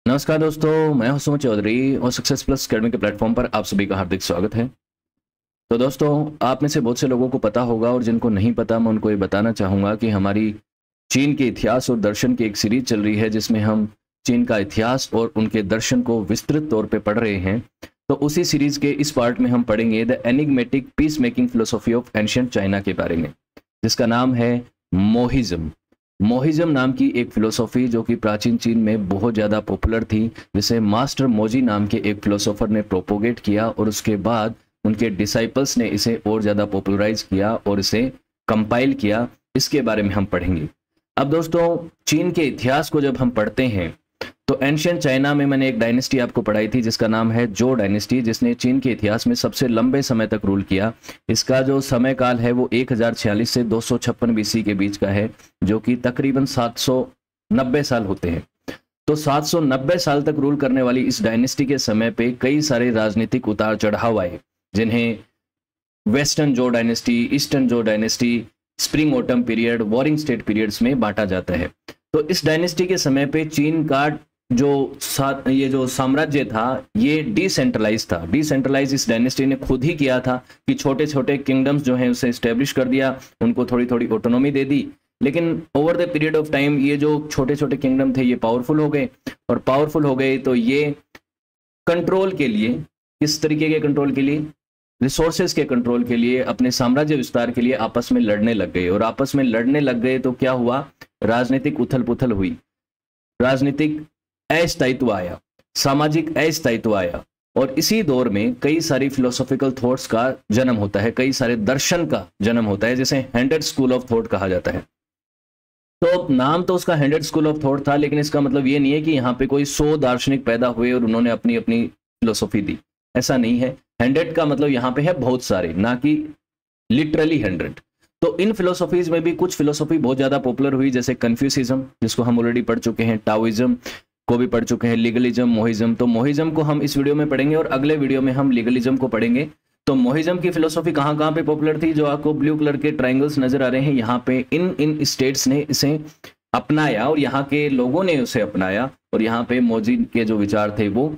नमस्कार दोस्तों, मैं हूं सुमित चौधरी और सक्सेस प्लस अकेडमी के प्लेटफॉर्म पर आप सभी का हार्दिक स्वागत है। तो दोस्तों, आप में से बहुत से लोगों को पता होगा और जिनको नहीं पता मैं उनको ये बताना चाहूँगा कि हमारी चीन के इतिहास और दर्शन की एक सीरीज चल रही है जिसमें हम चीन का इतिहास और उनके दर्शन को विस्तृत तौर पर पढ़ रहे हैं। तो उसी सीरीज के इस पार्ट में हम पढ़ेंगे the enigmatic peace making philosophy of ancient China के बारे में, जिसका नाम है मोहिज्म। मोहिज्म नाम की एक फिलोसॉफी जो कि प्राचीन चीन में बहुत ज़्यादा पॉपुलर थी, जिसे मास्टर मोजी नाम के एक फिलोसोफर ने प्रोपोगेट किया और उसके बाद उनके डिसाइपल्स ने इसे और ज़्यादा पॉपुलराइज किया और इसे कंपाइल किया। इसके बारे में हम पढ़ेंगे। अब दोस्तों, चीन के इतिहास को जब हम पढ़ते हैं तो एंशिएंट चाइना में मैंने एक डायनेस्टी आपको पढ़ाई थी जिसका नाम है जो डायनेस्टी, जिसने चीन के इतिहास में सबसे लंबे समय तक रूल किया। इसका जो समय काल है वो 1046 से 256 बीसी के बीच का है, जो कि तकरीबन 790 साल होते हैं। तो 790 साल तक रूल करने वाली इस डायनेस्टी के समय पे कई सारे राजनीतिक उतार चढ़ाव आए, जिन्हें वेस्टर्न जो डायनेस्टी, ईस्टर्न जो dynasty, spring autumn period, warring state periods में बांटा जाता है। तो इस डायनेस्टी के समय पे चीन का ये जो साम्राज्य था ये डिसेंट्रलाइज था। डिसेंट्रलाइज इस डायनेस्टी ने खुद ही किया था कि छोटे छोटे किंगडम्स जो हैं उसे स्टेब्लिश कर दिया, उनको थोड़ी थोड़ी ऑटोनॉमी दे दी। लेकिन over the period of time ये जो छोटे छोटे किंगडम थे ये पावरफुल हो गए, और पावरफुल हो गए तो ये कंट्रोल के लिए, किस तरीके के कंट्रोल के लिए, रिसोर्सेज के कंट्रोल के लिए, अपने साम्राज्य विस्तार के लिए आपस में लड़ने लग गए। और आपस में लड़ने लग गए तो क्या हुआ, राजनीतिक उथल पुथल हुई, राजनीतिक अस्थायित्व आया, सामाजिक अस्थायित्व आया। और इसी दौर में कई सारी फिलोसॉफिकल थॉट्स का जन्म होता है, कई सारे दर्शन का जन्म होता है, जिसे हैंडेड स्कूल ऑफ थॉट कहा जाता है। तो नाम तो उसका हैंडेड स्कूल ऑफ थॉट था, लेकिन इसका मतलब ये नहीं है कि यहाँ पे कोई 100 दार्शनिक पैदा हुए और उन्होंने अपनी अपनी फिलोसॉफी दी, ऐसा नहीं है। हैंडेड का मतलब यहाँ पे है बहुत सारे, ना कि लिटरली 100। तो इन फिलोसॉफीज में भी कुछ फिलोसॉफी बहुत ज्यादा पॉपुलर हुई, जैसे कन्फ्यूसिज्म जिसको हम ऑलरेडी पढ़ चुके हैं, टाओइज्म को भी पढ़ चुके हैं, लीगलिज्म, मोहिज्म। तो मोहिज्म को हम इस वीडियो में पढ़ेंगे और अगले वीडियो में हम लीगलिज्म को पढ़ेंगे। तो मोहिज्म की फिलोसॉफी कहाँ कहाँ पे पॉपुलर थी, जो आपको ब्लू कलर के ट्रायंगल्स नजर आ रहे हैं, यहाँ पे इन स्टेट्स ने इसे अपनाया और यहाँ के लोगों ने उसे अपनाया, और यहाँ पे मोजी के जो विचार थे वो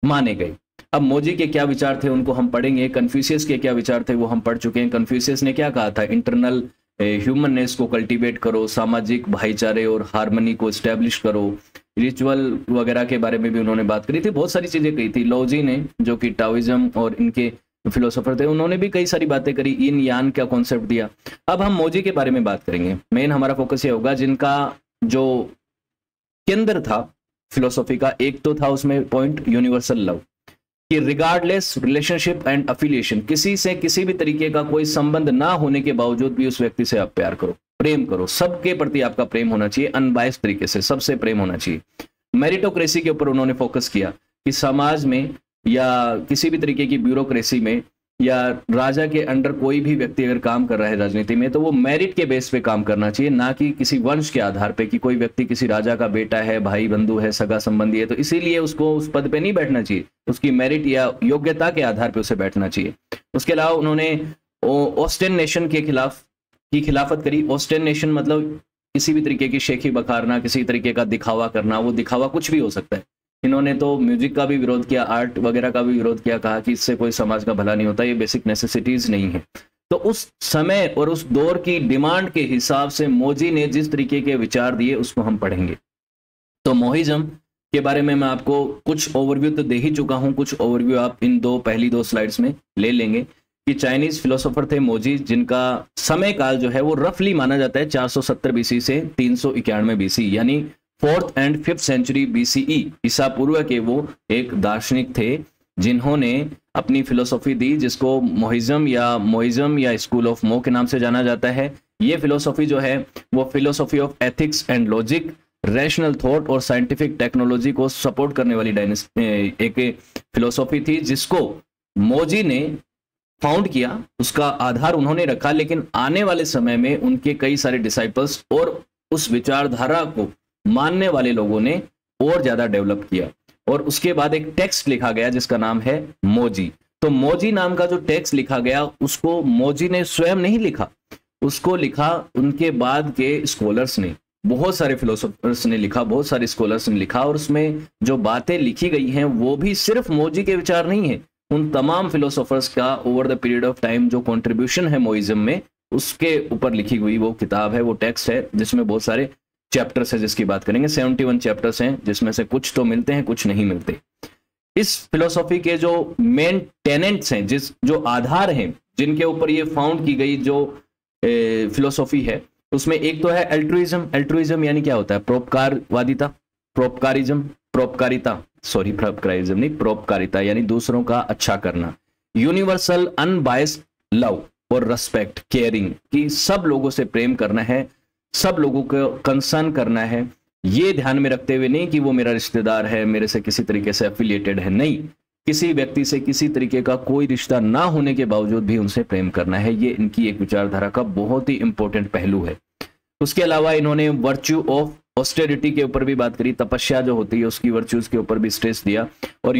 माने गए। अब मोजी के क्या विचार थे उनको हम पढ़ेंगे, कन्फ्यूशियस के क्या विचार थे वो हम पढ़ चुके हैं। कन्फ्यूशियस ने क्या कहा था, इंटरनल ह्यूमननेस को कल्टीवेट करो, सामाजिक भाईचारे और हार्मनी को स्टैब्लिश करो, रिचुअल वगैरह के बारे में भी उन्होंने बात करी थी, बहुत सारी चीजें कही थी। लोजी ने, जो कि टाओइज्म और इनके फिलोसोफर थे, उन्होंने भी कई सारी बातें करी, इन यान का कॉन्सेप्ट दिया। अब हम मोजी के बारे में बात करेंगे। मेन हमारा फोकस ये होगा जिनका जो केंद्र था फिलोसॉफी का, एक तो था उसमें पॉइंट यूनिवर्सल लव, कि रिगार्डलेस रिलेशनशिप एंड अफिलिएशन, किसी से किसी भी तरीके का कोई संबंध ना होने के बावजूद भी उस व्यक्ति से आप प्यार करो, प्रेम करो, सबके प्रति आपका प्रेम होना चाहिए, अनबायस्ड तरीके से सबसे प्रेम होना चाहिए। मेरिटोक्रेसी के ऊपर उन्होंने फोकस किया कि समाज में या किसी भी तरीके की ब्यूरोक्रेसी में या राजा के अंडर कोई भी व्यक्ति अगर काम कर रहा है राजनीति में, तो वो मेरिट के बेस पे काम करना चाहिए, ना कि किसी वंश के आधार पे, कि कोई व्यक्ति किसी राजा का बेटा है, भाई बंधु है, सगा संबंधी है, तो इसीलिए उसको उस पद पे नहीं बैठना चाहिए, उसकी मेरिट या योग्यता के आधार पे उसे बैठना चाहिए। उसके अलावा उन्होंने ऑस्टेनेशन के खिलाफ की खिलाफत करी। ऑस्टेनेशन मतलब किसी भी तरीके की शेखी बखारना, किसी तरीके का दिखावा करना, वो दिखावा कुछ भी हो सकता है। इन्होंने तो म्यूजिक का भी विरोध किया, आर्ट वगैरह का भी विरोध किया, कहा कि इससे कोई समाज का भला नहीं होता, ये बेसिक नेसेसिटीज नहीं है। तो उस समय और उस दौर की डिमांड के हिसाब से मोजी ने जिस तरीके के विचार दिए उसको हम पढ़ेंगे। तो मोहिज्म के बारे में मैं आपको कुछ ओवरव्यू तो दे ही चुका हूं, कुछ ओवरव्यू आप इन पहली दो स्लाइड्स में ले लेंगे। कि चाइनीज फिलोसोफर थे मोजी, जिनका समय काल जो है वो रफली माना जाता है 470 बीसी से 391 बीसी, यानी 4th and 5th century BCE, ईसा पूर्व के वो एक दार्शनिक थे जिन्होंने अपनी फिलोसॉफी दी, जिसको मोहिज्म या स्कूल ऑफ मो के नाम से जाना जाता है। ये फिलोसॉफी जो है वो philosophy of ethics and logic, rational thought और साइंटिफिक टेक्नोलॉजी को सपोर्ट करने वाली एक फिलोसॉफी थी, जिसको मोजी ने फाउंड किया, उसका आधार उन्होंने रखा। लेकिन आने वाले समय में उनके कई सारे डिसाइपल्स और उस विचारधारा को मानने वाले लोगों ने और ज्यादा डेवलप किया, और उसके बाद एक टेक्स्ट लिखा गया जिसका नाम है मोजी। तो मोजी नाम का जो टेक्स्ट लिखा गया उसको मोजी ने स्वयं नहीं लिखा, उसको लिखा उनके बाद के स्कॉलर्स ने, बहुत सारे फिलोसोफर्स ने लिखा, बहुत सारे स्कॉलर्स ने लिखा, और उसमें जो बातें लिखी गई हैं वो भी सिर्फ मोजी के विचार नहीं है, उन तमाम फिलोसोफर्स का over the period of time जो कंट्रीब्यूशन है मोइज्म में, उसके ऊपर लिखी हुई वो किताब है, वो टेक्स्ट है, जिसमें बहुत सारे चैप्टर्स है जिसकी बात करेंगे। 71 चैप्टर्स हैं, जिसमें से कुछ तो मिलते हैं, कुछ नहीं मिलते। इस फिलोसॉफी के जो मेन टेनेंट्स हैं, जो आधार हैं जिनके ऊपर ये फाउंड की गई जो फिलोसॉफी है, उसमें एक तो है अल्ट्रुइज्म। अल्ट्रुइज्म यानी क्या होता है? परोपकारवादिता, परोपकारिज्म नहीं, परोपकारिता यानी दूसरों का अच्छा करना। यूनिवर्सल अनबायस्ड लव और रेस्पेक्ट, केयरिंग, कि सब लोगों से प्रेम करना है, सब लोगों को कंसर्न करना है, ये ध्यान में रखते हुए नहीं कि वो मेरा रिश्तेदार है, मेरे से किसी तरीके से एफिलिएटेड है, नहीं, किसी व्यक्ति से किसी तरीके का कोई रिश्ता ना होने के बावजूद भी उनसे प्रेम करना है। ये इनकी एक विचारधारा का बहुत ही इंपॉर्टेंट पहलू है। उसके अलावा इन्होंने वर्च्यू ऑफ ऑस्टेरिटी के ऊपर भी बात करी, तपस्या जो होती है उसकी वर्च्यूज के ऊपर भी स्ट्रेस दिया, और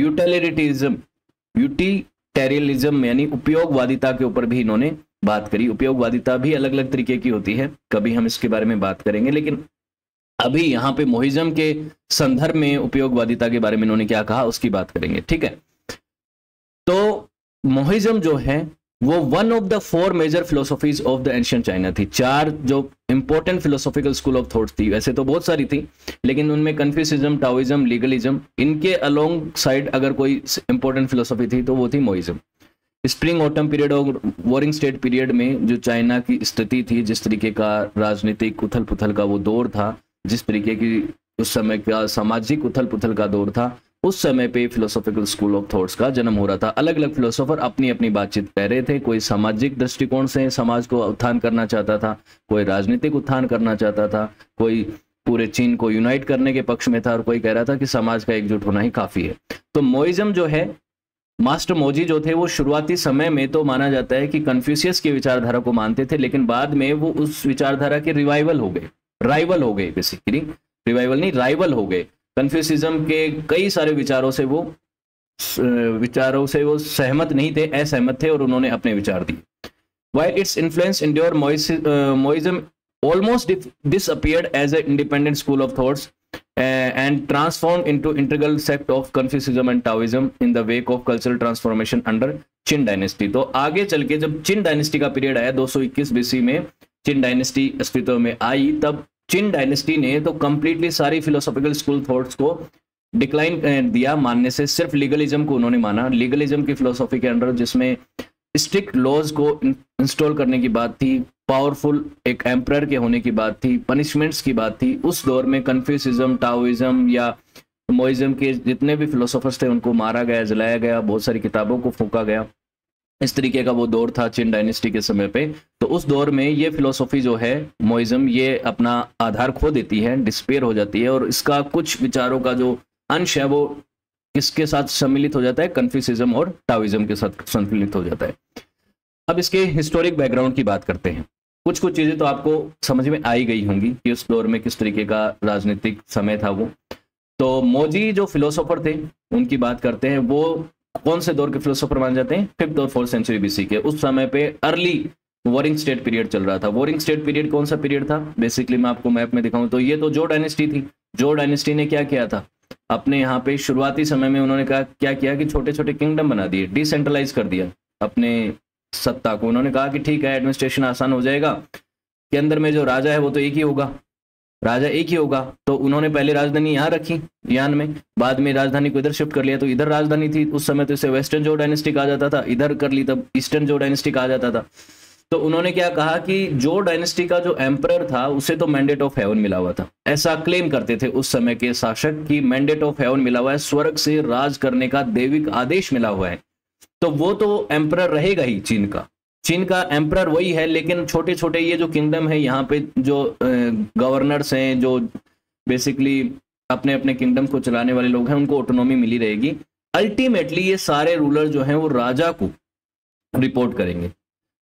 यूटिलिटेरियलिज्म यानी उपयोगवादिता के ऊपर भी इन्होंने बात करी। उपयोगवादिता भी अलग अलग तरीके की होती है, कभी हम इसके बारे में बात करेंगे, लेकिन अभी यहाँ पे मोहिज्म के संदर्भ में उपयोगवादिता के बारे में इन्होंने क्या कहा उसकी बात करेंगे, ठीक है। तो मोहिज्म जो है वो one of the 4 major philosophies of the ancient China थी। 4 जो important philosophical school of thought थी, वैसे तो बहुत सारी थी, लेकिन उनमें कन्फ्यूशियज्म, टाओइज्म, लीगलिज्म, इनके अलोंग साइड अगर कोई इंपॉर्टेंट फिलोसॉफी थी तो वो थी मोहिज्म। स्प्रिंग ऑटम पीरियड और वॉरिंग स्टेट पीरियड में जो चाइना की स्थिति थी, जिस तरीके का राजनीतिक उथल पुथल का वो दौर था, जिस तरीके की उस समय का सामाजिक उथल पुथल का दौर था, उस समय पे फिलोसॉफिकल स्कूल ऑफ थॉट्स का जन्म हो रहा था। अलग अलग फिलोसोफर अपनी अपनी बातचीत कर रहे थे, कोई सामाजिक दृष्टिकोण से समाज को उत्थान करना चाहता था, कोई राजनीतिक उत्थान करना चाहता था, कोई पूरे चीन को यूनाइट करने के पक्ष में था, और कोई कह रहा था कि समाज का एकजुट होना ही काफी है। तो मोइज्म जो है, मास्टर मोजी जो थे, वो शुरुआती समय में तो माना जाता है कि कन्फ्यूशियस की विचारधारा को मानते थे, लेकिन बाद में वो उस विचारधारा के राइवल हो गए, बेसिकली रिवाइवल नहीं, राइवल हो गए। कन्फ्यूशियज्म के कई सारे विचारों से वो सहमत नहीं थे, असहमत थे, और उन्होंने अपने विचार दिए। While its influence endured, Moism almost disappeared as an independent school of thoughts and transformed into integral sect of Confucianism and Taoism in the wake of cultural transformation under Qin dynasty। तो आगे चल के जब चिन dynasty का period आया 221 BC में, चिन dynasty अस्तित्व में आई, तब चिन डायनेस्टी ने तो कंप्लीटली सारी फिलोसॉफिकल स्कूल थॉट्स को डिक्लाइन दिया मानने से, सिर्फ लीगलिज्म को उन्होंने माना। लीगलिज्म की फिलोसॉफी के अंडर, जिसमें स्ट्रिक्ट लॉज को इंस्टॉल करने की बात थी, पावरफुल एक एम्परर के होने की बात थी, पनिशमेंट्स की बात थी, उस दौर में कन्फ्यूशियज्म, टाओइज्म या मोइज्म के जितने भी फिलोसोफर्स थे उनको मारा गया, जलाया गया, बहुत सारी किताबों को फूंका गया। इस तरीके का वो दौर था चिन डायनेस्टी के समय पे। तो उस दौर में ये फिलोसॉफी जो है मोइज्म, ये अपना आधार खो देती है, डिस्पेयर हो जाती है, और इसका कुछ विचारों का जो अंश है वो किसके साथ सम्मिलित हो जाता है? कन्फ्यूशियज्म और टाओइज्म के साथ सम्मिलित हो जाता है। अब इसके हिस्टोरिक बैकग्राउंड की बात करते हैं। कुछ चीजें तो आपको समझ में आई गई होंगी कि उस दौर में किस तरीके का राजनीतिक समय था वो। तो मोजी जो फिलोसोफर थे उनकी बात करते हैं, वो कौन से दौर के फिलोसोफर माने जाते हैं? 5th और 4th सेंचुरी बीसी के। उस समय पे अर्ली वॉरिंग स्टेट पीरियड चल रहा था। वॉरिंग स्टेट पीरियड कौन सा पीरियड था? बेसिकली मैं आपको मैप में दिखाऊं तो ये तो जो डायनेस्टी थी, जो डायनेस्टी ने क्या किया था अपने यहाँ पे शुरुआती समय में, उन्होंने कहा क्या किया कि छोटे छोटे किंगडम बना दिए, डिसेंट्रलाइज कर दिया अपने सत्ता को। उन्होंने कहा कि ठीक है, एडमिनिस्ट्रेशन आसान हो जाएगा, के अंदर में जो राजा है वो तो एक ही होगा, तो उन्होंने पहले राजधानी यहाँ रखी यान में, बाद में राजधानी को इधर शिफ्ट कर लिया, तो इधर राजधानी थी उस समय तो इसे वेस्टर्न जो डायनेस्टी कहा जाता था, इधर कर ली तब ईस्टर्न जो डायनेस्टी कहा जाता था। तो उन्होंने क्या कहा कि जो डायनेस्टी का जो एम्परर था उसे तो मैंडेट ऑफ हेवन मिला हुआ था, ऐसा क्लेम करते थे उस समय के शासक की, मैंडेट ऑफ हेवन मिला हुआ है, स्वर्ग से राज करने का दैविक आदेश मिला हुआ है, तो वो तो एम्परर रहेगा ही चीन का एम्परर वही है। लेकिन छोटे छोटे ये जो किंगडम है यहाँ पे जो गवर्नर्स हैं, जो बेसिकली अपने अपने किंगडम को चलाने वाले लोग हैं, उनको ऑटोनॉमी मिली रहेगी। अल्टीमेटली ये सारे रूलर जो हैं वो राजा को रिपोर्ट करेंगे।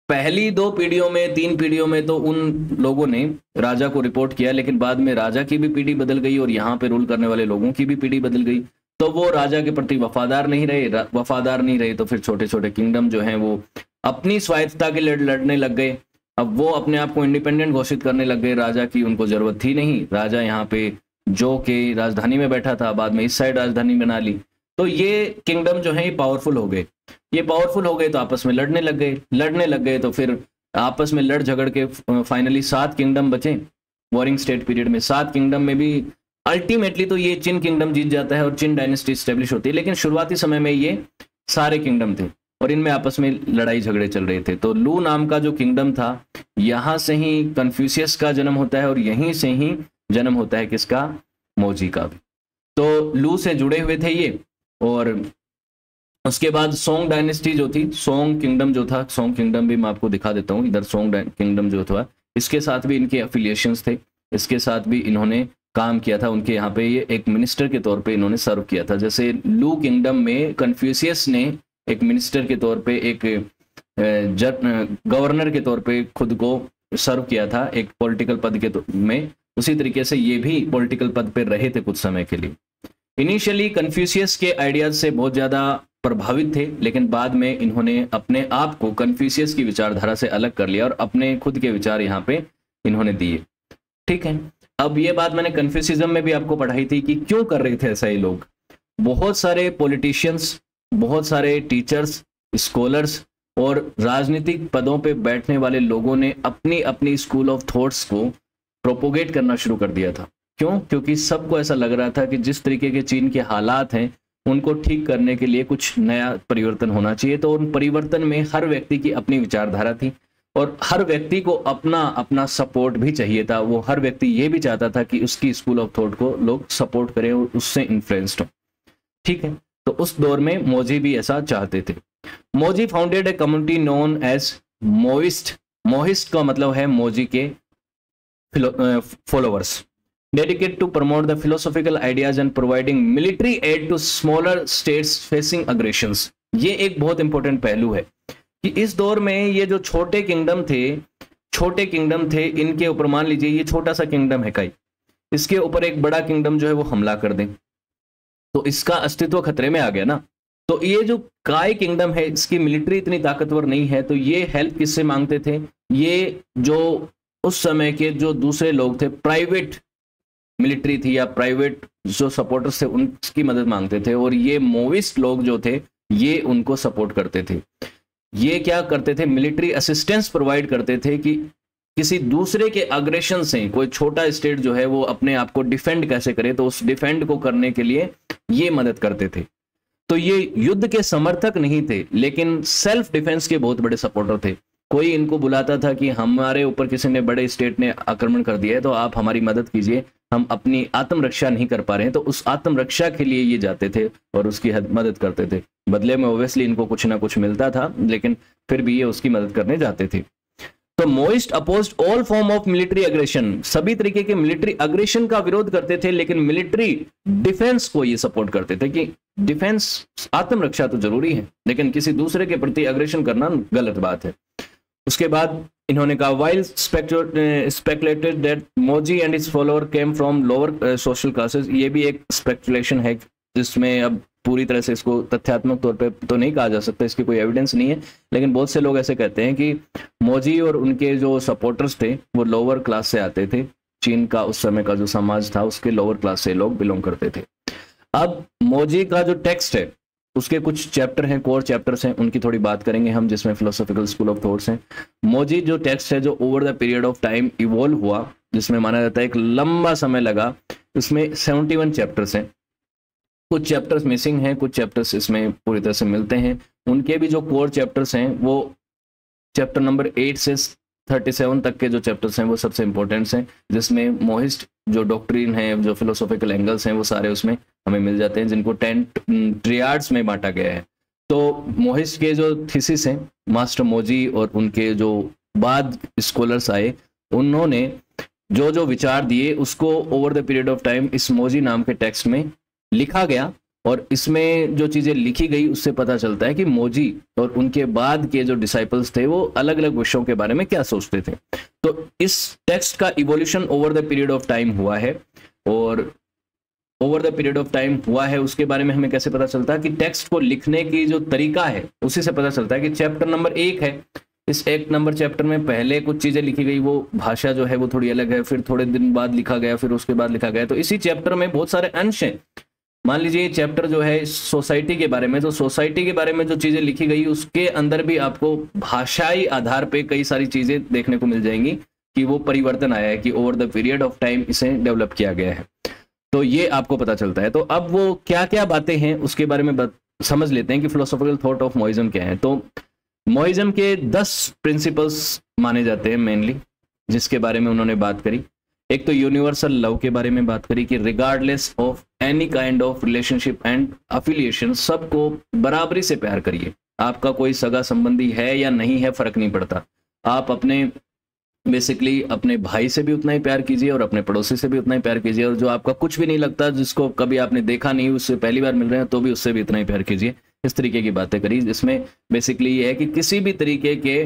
पहली 2 पीढ़ियों में, 3 पीढ़ियों में तो उन लोगों ने राजा को रिपोर्ट किया, लेकिन बाद में राजा की भी पीढ़ी बदल गई और यहाँ पे रूल करने वाले लोगों की भी पीढ़ी बदल गई, तो वो राजा के प्रति वफादार नहीं रहे, तो फिर छोटे छोटे किंगडम जो हैं वो अपनी स्वायत्तता के लड़ने लग गए। अब वो अपने आप को इंडिपेंडेंट घोषित करने लग गए, राजा की उनको जरूरत थी नहीं, राजा यहाँ पे जो के राजधानी में बैठा था, बाद में इस साइड राजधानी बना ली। तो ये किंगडम जो है ये पावरफुल हो गए, ये पावरफुल हो गए तो आपस में लड़ने लग गए, तो फिर आपस में लड़ झगड़ के फाइनली 7 किंगडम बचे वॉरिंग स्टेट पीरियड में। 7 किंगडम में भी अल्टीमेटली तो ये चिन किंगडम जीत जाता है और चिन डायनेस्टी स्टेब्लिश होती है, लेकिन शुरुआती समय में ये सारे किंगडम थे और इनमें आपस में लड़ाई झगड़े चल रहे थे। तो लू नाम का जो किंगडम था, यहां से ही कन्फ्यूशियस का जन्म होता है और यहीं से ही जन्म होता है किसका, मोजी का भी। तो लू से जुड़े हुए थे ये। और उसके बाद सोंग डायनेस्टी जो थी, सोंग किंगडम जो था, सोंग किंगडम भी मैं आपको दिखा देता हूँ इधर, सोंग किंगडम जो था इसके साथ भी इनके एफिलिएशंस थे, इसके साथ भी इन्होंने काम किया था। उनके यहाँ पे ये एक मिनिस्टर के तौर पे इन्होंने सर्व किया था। जैसे लू किंगडम में कन्फ्यूशियस ने एक मिनिस्टर के तौर पे, एक गवर्नर के तौर पे खुद को सर्व किया था एक पॉलिटिकल पद के में, उसी तरीके से ये भी पॉलिटिकल पद पे रहे थे कुछ समय के लिए। इनिशियली कन्फ्यूशियस के आइडियाज से बहुत ज्यादा प्रभावित थे, लेकिन बाद में इन्होंने अपने आप को कन्फ्यूशियस की विचारधारा से अलग कर लिया और अपने खुद के विचार यहाँ पे इन्होंने दिए। ठीक है, अब ये बात मैंने कन्फ्यूशिज्म में भी आपको पढ़ाई थी कि क्यों कर रहे थे ऐसा ये लोग। बहुत सारे पॉलिटिशियंस, बहुत सारे टीचर्स, स्कॉलर्स और राजनीतिक पदों पे बैठने वाले लोगों ने अपनी अपनी स्कूल ऑफ थॉट्स को प्रोपोगेट करना शुरू कर दिया था। क्यों? क्योंकि सबको ऐसा लग रहा था कि जिस तरीके के चीन के हालात हैं उनको ठीक करने के लिए कुछ नया परिवर्तन होना चाहिए। तो उन परिवर्तन में हर व्यक्ति की अपनी विचारधारा थी और हर व्यक्ति को अपना अपना सपोर्ट भी चाहिए था। वो हर व्यक्ति ये भी चाहता था कि उसकी स्कूल ऑफ थॉट को लोग सपोर्ट करें और उससे इन्फ्लुएंस्ड हो। ठीक है, तो उस दौर में मोजी भी ऐसा चाहते थे। Mozi founded a community known as Mohist. Mohist का मतलब है मोजी के followers. Dedicated to promote the philosophical ideas and providing military aid to smaller states facing aggressions। ये एक बहुत इंपॉर्टेंट पहलू है कि इस दौर में ये जो छोटे किंगडम थे, इनके ऊपर मान लीजिए ये छोटा सा किंगडम है काई, इसके ऊपर एक बड़ा किंगडम जो है वो हमला कर दे तो इसका अस्तित्व खतरे में आ गया ना। तो ये जो काई किंगडम है इसकी मिलिट्री इतनी ताकतवर नहीं है, तो ये हेल्प किससे मांगते थे? ये जो उस समय के जो दूसरे लोग थे, प्राइवेट मिलिट्री थी या प्राइवेट जो सपोर्टर्स थे, उनकी मदद मांगते थे। और ये मोविस्ट लोग जो थे ये उनको सपोर्ट करते थे। ये क्या करते थे? मिलिट्री असिस्टेंस प्रोवाइड करते थे कि किसी दूसरे के अग्रेशन से कोई छोटा स्टेट जो है वो अपने आप को डिफेंड कैसे करे, तो उस डिफेंड को करने के लिए ये मदद करते थे। तो ये युद्ध के समर्थक नहीं थे, लेकिन सेल्फ डिफेंस के बहुत बड़े सपोर्टर थे। कोई इनको बुलाता था कि हमारे ऊपर किसी ने, बड़े स्टेट ने आक्रमण कर दिया है, तो आप हमारी मदद कीजिए, हम अपनी आत्मरक्षा नहीं कर पा रहे हैं। तो उस आत्मरक्षा के लिए ये जाते थे और उसकी मदद करते थे। बदले में ओब्वियसली इनको कुछ ना कुछ मिलता था, लेकिन फिर भी ये उसकी मदद करने जाते थे। तो moist opposed all form of military aggression. सभी तरीके के मिलिट्री अग्रेशन का विरोध करते थे, लेकिन मिलिट्री डिफेंस को ये सपोर्ट करते थे कि डिफेंस, आत्मरक्षा तो जरूरी है, लेकिन किसी दूसरे के प्रति अग्रेशन करना गलत बात है। उसके बाद इन्होंने कहा while speculated that Mozi and his follower came from lower social classes. ये भी एक स्पेकुलेशन है जिसमें अब पूरी तरह से इसको तथ्यात्मक तौर पे तो नहीं कहा जा सकता, इसकी कोई एविडेंस नहीं है, लेकिन बहुत से लोग ऐसे कहते हैं कि मोजी और उनके जो सपोर्टर्स थे वो लोअर क्लास से आते थे। चीन का उस समय का जो समाज था उसके लोअर क्लास से लोग बिलोंग करते थे। अब मोजी का जो टेक्स्ट है उसके कुछ चैप्टर हैं, कोर चैप्टर्स हैं, उनकी थोड़ी बात करेंगे हम, जिसमें फिलोसॉफिकल स्कूल ऑफ थॉट्स हैं। मोजी जो टेक्स्ट है जो over the period of time evolve हुआ, जिसमें माना जाता है एक लंबा समय लगा, इसमें 71 चैप्टर्स हैं। कुछ चैप्टर्स मिसिंग हैं, कुछ चैप्टर्स इसमें पूरी तरह से मिलते हैं। उनके भी जो कोर चैप्टर्स हैं वो चैप्टर नंबर 8 से 37 तक के जो चैप्टर्स हैं वो सबसे इंपॉर्टेंट हैं, जिसमें मोहिस्ट जो डॉक्ट्रिन है, जो फिलोसॉफिकल एंगल्स हैं वो सारे उसमें हमें मिल जाते हैं, जिनको 10 ट्रियाड्स में बांटा गया है। तो मोहिस्ट के जो थीसिस हैं, मास्टर मोजी और उनके जो बाद स्कॉलर्स आए, उन्होंने जो जो विचार दिए उसको over the period of time इस मोजी नाम के टेक्स्ट में लिखा गया। और इसमें जो चीजें लिखी गई उससे पता चलता है कि मोजी और उनके बाद के जो डिसाइपल्स थे वो अलग अलग विषयों के बारे में क्या सोचते थे। तो इस टेक्स्ट का evolution over the period of time हुआ है, और over the period of time हुआ है उसके बारे में हमें कैसे पता चलता है कि टेक्स्ट को लिखने की जो तरीका है उसी से पता चलता है कि चैप्टर नंबर 1 है, इस एक नंबर चैप्टर में पहले कुछ चीजें लिखी गई, वो भाषा जो है वो थोड़ी अलग है, फिर थोड़े दिन बाद लिखा गया, फिर उसके बाद लिखा गया। तो इसी चैप्टर में बहुत सारे अंश हैं। मान लीजिए चैप्टर जो है सोसाइटी के बारे में, तो सोसाइटी के बारे में जो चीजें लिखी गई उसके अंदर भी आपको भाषाई आधार पे कई सारी चीजें देखने को मिल जाएंगी कि वो परिवर्तन आया है, कि over the period of time इसे डेवलप किया गया है। तो ये आपको पता चलता है। तो अब वो क्या क्या बातें हैं उसके बारे में समझ लेते हैं कि फिलोसॉफिकल थॉट ऑफ मोइज्म क्या है। तो मोइज्म के 10 प्रिंसिपल्स माने जाते हैं मेनली, जिसके बारे में उन्होंने बात करी। एक तो यूनिवर्सल लव के बारे में बात करी कि regardless of any kind of relationship and affiliation, सबको बराबरी से प्यार करिए। आपका कोई सगा संबंधी है या नहीं है फर्क नहीं पड़ता, आप अपने बेसिकली अपने भाई से भी उतना ही प्यार कीजिए और अपने पड़ोसी से भी उतना ही प्यार कीजिए, और जो आपका कुछ भी नहीं लगता, जिसको कभी आपने देखा नहीं, उससे पहली बार मिल रहे हैं, तो भी उससे भी इतना ही प्यार कीजिए। इस तरीके की बातें करी, जिसमें बेसिकली ये है कि किसी भी तरीके के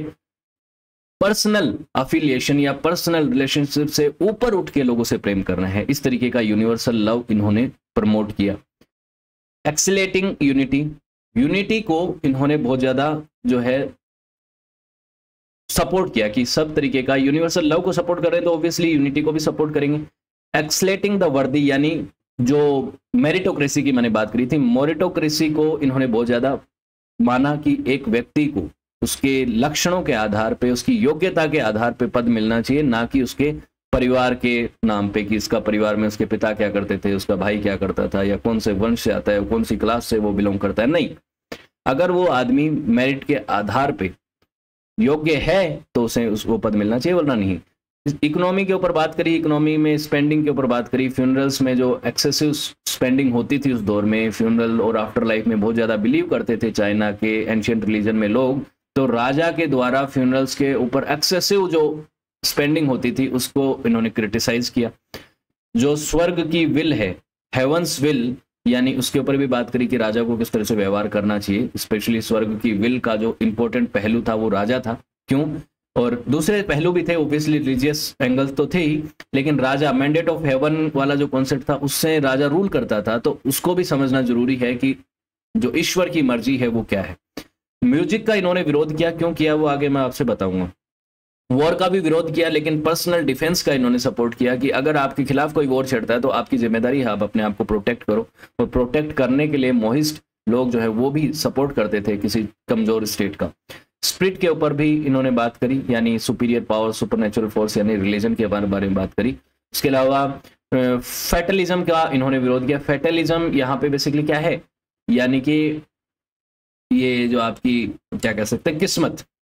पर्सनल अफिलिएशन या पर्सनल रिलेशनशिप से ऊपर उठ के लोगों से प्रेम करना है। इस तरीके का यूनिवर्सल लव इन्होंने प्रमोट किया। एक्सीलेटिंग यूनिटी, यूनिटी को इन्होंने बहुत ज्यादा जो है सपोर्ट किया कि सब तरीके का यूनिवर्सल लव को सपोर्ट कर रहे हैं तो ऑब्वियसली यूनिटी को भी सपोर्ट करेंगे। एक्सलेटिंग द वर्दी, यानी जो मेरिटोक्रेसी की मैंने बात करी थी, मेरिटोक्रेसी को इन्होंने बहुत ज्यादा माना कि एक व्यक्ति को उसके लक्षणों के आधार पे, उसकी योग्यता के आधार पे पद मिलना चाहिए, ना कि उसके परिवार के नाम पे कि इसका परिवार में उसके पिता क्या करते थे, उसका भाई क्या करता था, या कौन से वंश से आता है, कौन सी क्लास से वो बिलोंग करता है। नहीं, अगर वो आदमी मेरिट के आधार पे योग्य है तो उसे उसको पद मिलना चाहिए, वरना नहीं। इकोनॉमी के ऊपर बात करी, इकोनॉमी में स्पेंडिंग के ऊपर बात करी। फ्यूनरल्स में जो एक्सेसिव स्पेंडिंग होती थी उस दौर में, फ्यूनरल और आफ्टर लाइफ में बहुत ज्यादा बिलीव करते थे चाइना के एंशियंट रिलीजन में लोग, तो राजा के द्वारा फ्यूनरल्स के ऊपर एक्सेसिव जो स्पेंडिंग होती थी उसको इन्होंने क्रिटिसाइज किया। जो स्वर्ग की विल है, हेवंस विल, यानी उसके ऊपर भी बात करी कि राजा को किस तरह से व्यवहार करना चाहिए। स्पेशली स्वर्ग की विल का जो इंपॉर्टेंट पहलू था वो राजा था। क्यों? और दूसरे पहलू भी थे, ऑब्वियसली रिलीजियस एंगल्स तो थे ही, लेकिन राजा, मैंडेट ऑफ हेवन वाला जो कॉन्सेप्ट था उससे राजा रूल करता था, तो उसको भी समझना जरूरी है कि जो ईश्वर की मर्जी है वो क्या है। म्यूजिक का इन्होंने विरोध किया, क्यों किया वो आगे मैं आपसे बताऊंगा। वॉर का भी विरोध किया, लेकिन पर्सनल डिफेंस का इन्होंने सपोर्ट किया कि अगर आपके खिलाफ कोई वॉर छेड़ता है तो आपकी जिम्मेदारी है आप अपने आप को प्रोटेक्ट करो, और प्रोटेक्ट करने के लिए मोहिस्ट लोग जो है वो भी सपोर्ट करते थे किसी कमजोर स्टेट का। स्पिरिट के ऊपर भी इन्होंने बात करी, यानी सुपीरियर पावर, सुपरनेचुरल फोर्स, यानी रिलीजन के बारे में बात करी। उसके अलावा फैटलिज्म का इन्होंने विरोध किया। फैटलिज्म यहाँ पे बेसिकली क्या है, यानी कि ये जो आपकी क्या कह सकते हैं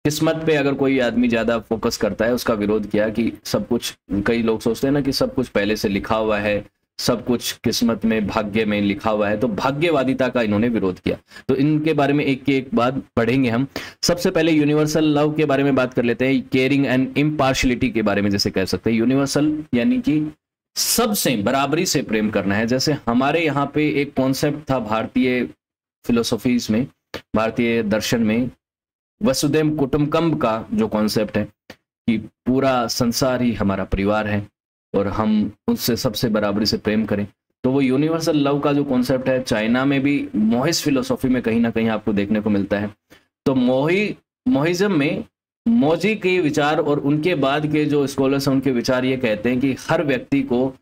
किस्मत पे अगर कोई आदमी ज्यादा फोकस करता है, उसका विरोध किया कि सब कुछ, कई लोग सोचते हैं ना कि सब कुछ पहले से लिखा हुआ है, सब कुछ किस्मत में, भाग्य में लिखा हुआ है, तो भाग्यवादिता का इन्होंने विरोध किया। तो इनके बारे में एक के एक बात पढ़ेंगे हम। सबसे पहले यूनिवर्सल लव के बारे में बात कर लेते हैं, केयरिंग एंड इम्पार्शलिटी के बारे में जैसे कह सकते हैं। यूनिवर्सल यानी कि सबसे बराबरी से प्रेम करना है। जैसे हमारे यहाँ पे एक कॉन्सेप्ट था भारतीय फिलोसॉफीज में, भारतीय दर्शन में, वसुधैव कुटुंबकम का जो कॉन्सेप्ट है कि पूरा संसार ही हमारा परिवार है और हम उससे सबसे बराबरी से प्रेम करें, तो वो यूनिवर्सल लव का जो कॉन्सेप्ट है चाइना में भी मोहिस्ट फिलोसॉफी में कहीं ना कहीं आपको देखने को मिलता है। तो मोहिज्म में मोजी के विचार और उनके बाद के जो स्कॉलर्स हैं उनके विचार ये कहते हैं कि हर व्यक्ति को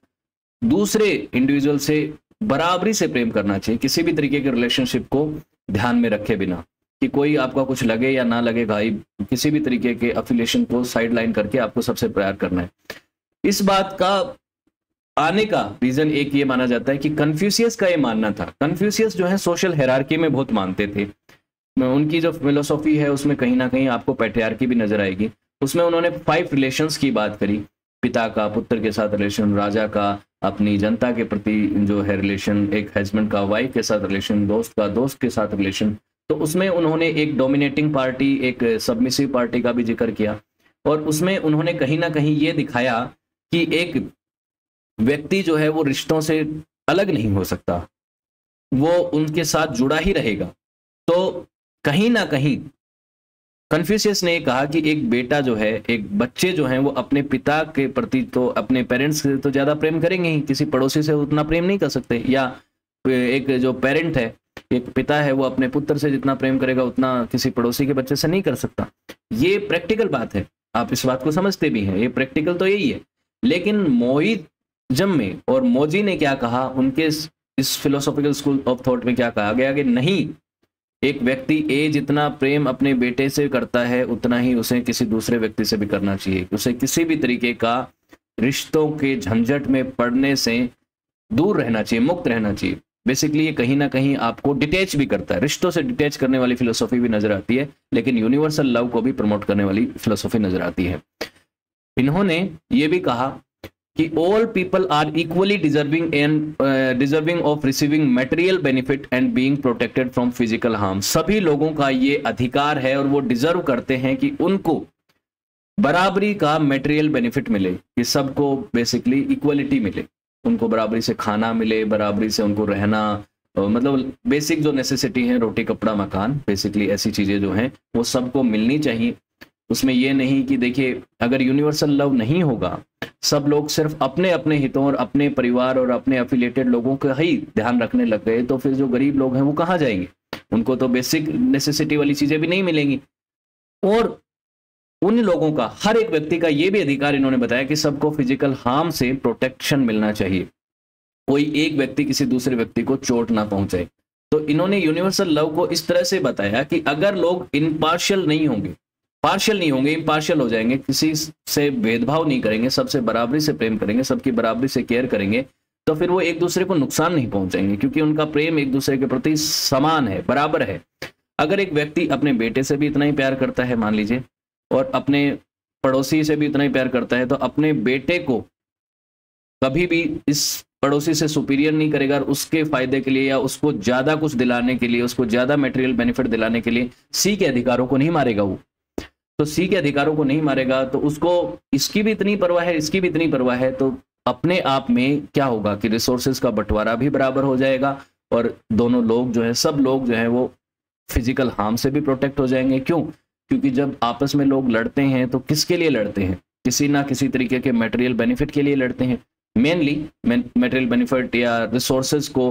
दूसरे इंडिविजुअल से बराबरी से प्रेम करना चाहिए, किसी भी तरीके के रिलेशनशिप को ध्यान में रखे बिना, कि कोई आपका कुछ लगे या ना लगे, भाई किसी भी तरीके के अफिलिएशन को साइड लाइन करके आपको सबसे प्यार करना है। इस बात का आने का रीजन एक ये माना जाता है कि कन्फ्यूशियस का ये मानना था। कन्फ्यूशियस जो है सोशल हायरार्की में बहुत मानते थे। उनकी जो फिलोसॉफी है उसमें कहीं ना कहीं आपको पैट्रियार्की भी नजर आएगी। उसमें उन्होंने 5 रिलेशंस की बात करी, पिता का पुत्र के साथ रिलेशन, राजा का अपनी जनता के प्रति जो है रिलेशन, एक हस्बैंड का वाइफ के साथ रिलेशन, दोस्त का दोस्त के साथ रिलेशन। तो उसमें उन्होंने एक डोमिनेटिंग पार्टी, एक सबमिसिव पार्टी का भी जिक्र किया, और उसमें उन्होंने कहीं ना कहीं ये दिखाया कि एक व्यक्ति जो है वो रिश्तों से अलग नहीं हो सकता, वो उनके साथ जुड़ा ही रहेगा। तो कहीं ना कहीं कन्फ्यूशियस ने कहा कि एक बेटा जो है, एक बच्चे जो हैं वो अपने पिता के प्रति तो, अपने पेरेंट्स से तो ज्यादा प्रेम करेंगे ही, किसी पड़ोसी से उतना प्रेम नहीं कर सकते। या एक जो पेरेंट है एक पिता है वो अपने पुत्र से जितना प्रेम करेगा उतना किसी पड़ोसी के बच्चे से नहीं कर सकता। ये प्रैक्टिकल बात है, आप इस बात को समझते भी हैं, ये प्रैक्टिकल तो यही है। लेकिन मोइज्म में और मोजी ने क्या कहा, उनके इस फिलोसॉफिकल स्कूल ऑफ थॉट में क्या कहा गया कि नहीं, एक व्यक्ति ए जितना प्रेम अपने बेटे से करता है उतना ही उसे किसी दूसरे व्यक्ति से भी करना चाहिए। उसे किसी भी तरीके का रिश्तों के झंझट में पड़ने से दूर रहना चाहिए, मुक्त रहना चाहिए। बेसिकली ये कहीं ना कहीं आपको डिटैच भी करता है, रिश्तों से डिटैच करने वाली फिलोसॉफी भी नजर आती है, लेकिन यूनिवर्सल लव को भी प्रमोट करने वाली फिलोसॉफी नजर आती है। इन्होंने ये भी कहा कि all people are equally deserving of receiving material benefit and being protected from physical harm. सभी लोगों का ये अधिकार है और वो डिजर्व करते हैं कि उनको बराबरी का मटेरियल बेनिफिट मिले, कि सबको बेसिकली इक्वलिटी मिले, उनको बराबरी से खाना मिले, बराबरी से उनको रहना, मतलब बेसिक जो नेसेसिटी है, रोटी कपड़ा मकान, बेसिकली ऐसी चीजें जो हैं वो सबको मिलनी चाहिए। उसमें ये नहीं कि देखिए अगर यूनिवर्सल लव नहीं होगा, सब लोग सिर्फ अपने अपने हितों और अपने परिवार और अपने एफिलिएटेड लोगों का ही ध्यान रखने लग गए, तो फिर जो गरीब लोग हैं वो कहाँ जाएंगे, उनको तो बेसिक नेसेसिटी वाली चीजें भी नहीं मिलेंगी। और उन लोगों का, हर एक व्यक्ति का ये भी अधिकार इन्होंने बताया कि सबको फिजिकल हार्म से प्रोटेक्शन मिलना चाहिए, कोई एक व्यक्ति किसी दूसरे व्यक्ति को चोट ना पहुंचाए। तो इन्होंने यूनिवर्सल लव को इस तरह से बताया कि अगर लोग इम्पार्शियल नहीं होंगे, इम्पार्शियल हो जाएंगे, किसी से भेदभाव नहीं करेंगे, सबसे बराबरी से प्रेम करेंगे, सबकी बराबरी से केयर करेंगे, तो फिर वो एक दूसरे को नुकसान नहीं पहुंचाएंगे, क्योंकि उनका प्रेम एक दूसरे के प्रति समान है, बराबर है। अगर एक व्यक्ति अपने बेटे से भी इतना ही प्यार करता है मान लीजिए, और अपने पड़ोसी से भी इतना ही प्यार करता है, तो अपने बेटे को कभी भी इस पड़ोसी से सुपीरियर नहीं करेगा, और उसके फायदे के लिए या उसको ज्यादा कुछ दिलाने के लिए, उसको ज्यादा मटेरियल बेनिफिट दिलाने के लिए सी के अधिकारों को नहीं मारेगा। वो तो सी के अधिकारों को नहीं मारेगा, तो उसको इसकी भी इतनी परवाह है, इसकी भी इतनी परवाह है, तो अपने आप में क्या होगा कि रिसोर्सेज का बंटवारा भी बराबर हो जाएगा, और दोनों लोग जो है, सब लोग जो है वो फिजिकल हार्म से भी प्रोटेक्ट हो जाएंगे। क्यों? क्योंकि जब आपस में लोग लड़ते हैं तो किसके लिए लड़ते हैं? किसी ना किसी तरीके के मटेरियल बेनिफिट के लिए लड़ते हैं, मेनली मटेरियल बेनिफिट या रिसोर्सेज को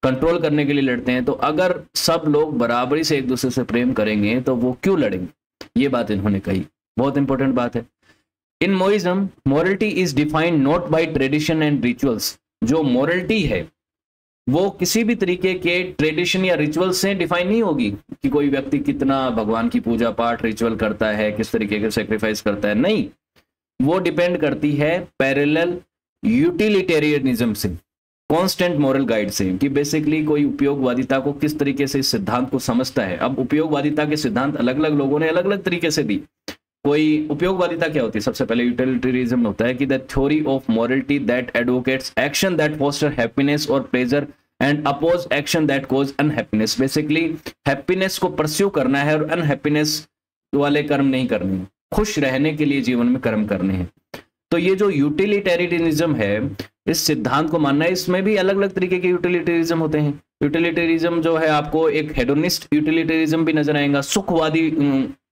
कंट्रोल करने के लिए लड़ते हैं। तो अगर सब लोग बराबरी से एक दूसरे से प्रेम करेंगे तो वो क्यों लड़ेंगे? ये बात इन्होंने कही, बहुत इंपॉर्टेंट बात है। In Mohism morality is defined not by tradition and rituals. जो मोरलिटी है वो किसी भी तरीके के ट्रेडिशन या रिचुअल से डिफाइन नहीं होगी कि कोई व्यक्ति कितना भगवान की पूजा पाठ रिचुअल करता है, किस तरीके के सेक्रीफाइस करता है, नहीं, वो डिपेंड करती है पैरेलल यूटिलिटेरियनिज्म से, कांस्टेंट मॉरल गाइड से, कि बेसिकली कोई उपयोगवादिता को किस तरीके से इस सिद्धांत को समझता है। अब उपयोगवादिता के सिद्धांत अलग अलग लोगों ने अलग अलग तरीके से दी। कोई उपयोगवादिता क्या होती है? सबसे पहले यूटिलिटेरिज्म होता है कि the theory of morality that advocates action that foster happiness और pleasure and oppose action that cause unhappiness. Basically happiness को परस्यू करना है और अनहैप्पीनेस वाले कर्म नहीं करने हैं, खुश रहने के लिए जीवन में कर्म करने हैं। तो ये जो यूटिलिटेरियनिज्म है, इस सिद्धांत को मानना है, इसमें भी अलग अलग तरीके के यूटिलिटेरिज्म होते हैं। यूटिलिटेरिज्म जो है, आपको एक हेडोनिस्ट यूटिलिटेरिज्म भी नजर आएगा,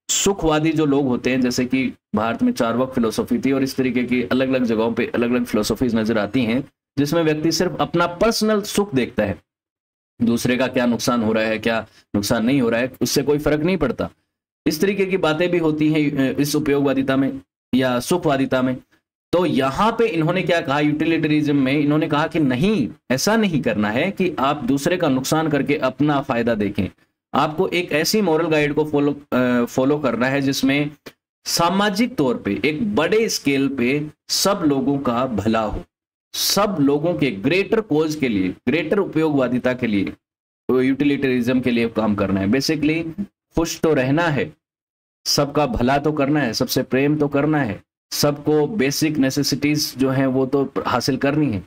सुखवादी जो लोग होते हैं, जैसे कि भारत में चार्वाक फिलोसॉफी थी, और इस तरीके की अलग अलग जगहों पे अलग अलग फिलोसॉफीज नजर आती हैं, जिसमें व्यक्ति सिर्फ अपना पर्सनल सुख देखता है, दूसरे का क्या नुकसान हो रहा है, क्या नुकसान नहीं हो रहा है, उससे कोई फर्क नहीं पड़ता। इस तरीके की बातें भी होती हैं इस उपयोगवादिता में या सुखवादिता में। तो यहां पे इन्होंने क्या कहा, यूटिलिटेरिज्म में इन्होंने कहा कि नहीं, ऐसा नहीं करना है कि आप दूसरे का नुकसान करके अपना फायदा देखें। आपको एक ऐसी मॉरल गाइड को फॉलो करना है जिसमें सामाजिक तौर पे, एक बड़े स्केल पे सब लोगों का भला हो, सब लोगों के ग्रेटर कोज के लिए, ग्रेटर उपयोगवादिता के लिए, यूटिलिटेरिज्म के लिए काम करना है। बेसिकली खुश तो रहना है, सबका भला तो करना है, सबसे प्रेम तो करना है, सबको बेसिक नेसेसिटीज जो हैं वो तो हासिल करनी है,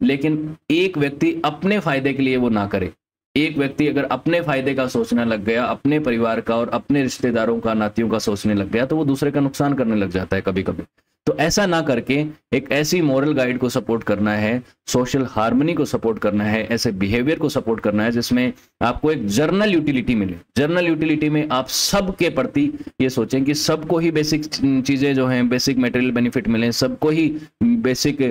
लेकिन एक व्यक्ति अपने फायदे के लिए वो ना करे। एक व्यक्ति अगर अपने फायदे का सोचने लग गया, अपने परिवार का और अपने रिश्तेदारों का, नातियों का सोचने लग गया, तो वो दूसरे का नुकसान करने लग जाता है कभी कभी। तो ऐसा ना करके एक ऐसी मॉरल गाइड को सपोर्ट करना है, सोशल हार्मनी को सपोर्ट करना है, ऐसे बिहेवियर को सपोर्ट करना है जिसमें आपको एक जर्नल यूटिलिटी मिले। जर्नल यूटिलिटी में आप सबके प्रति ये सोचें कि सबको ही बेसिक चीजें जो हैं, बेसिक मटेरियल बेनिफिट मिले, सबको ही बेसिक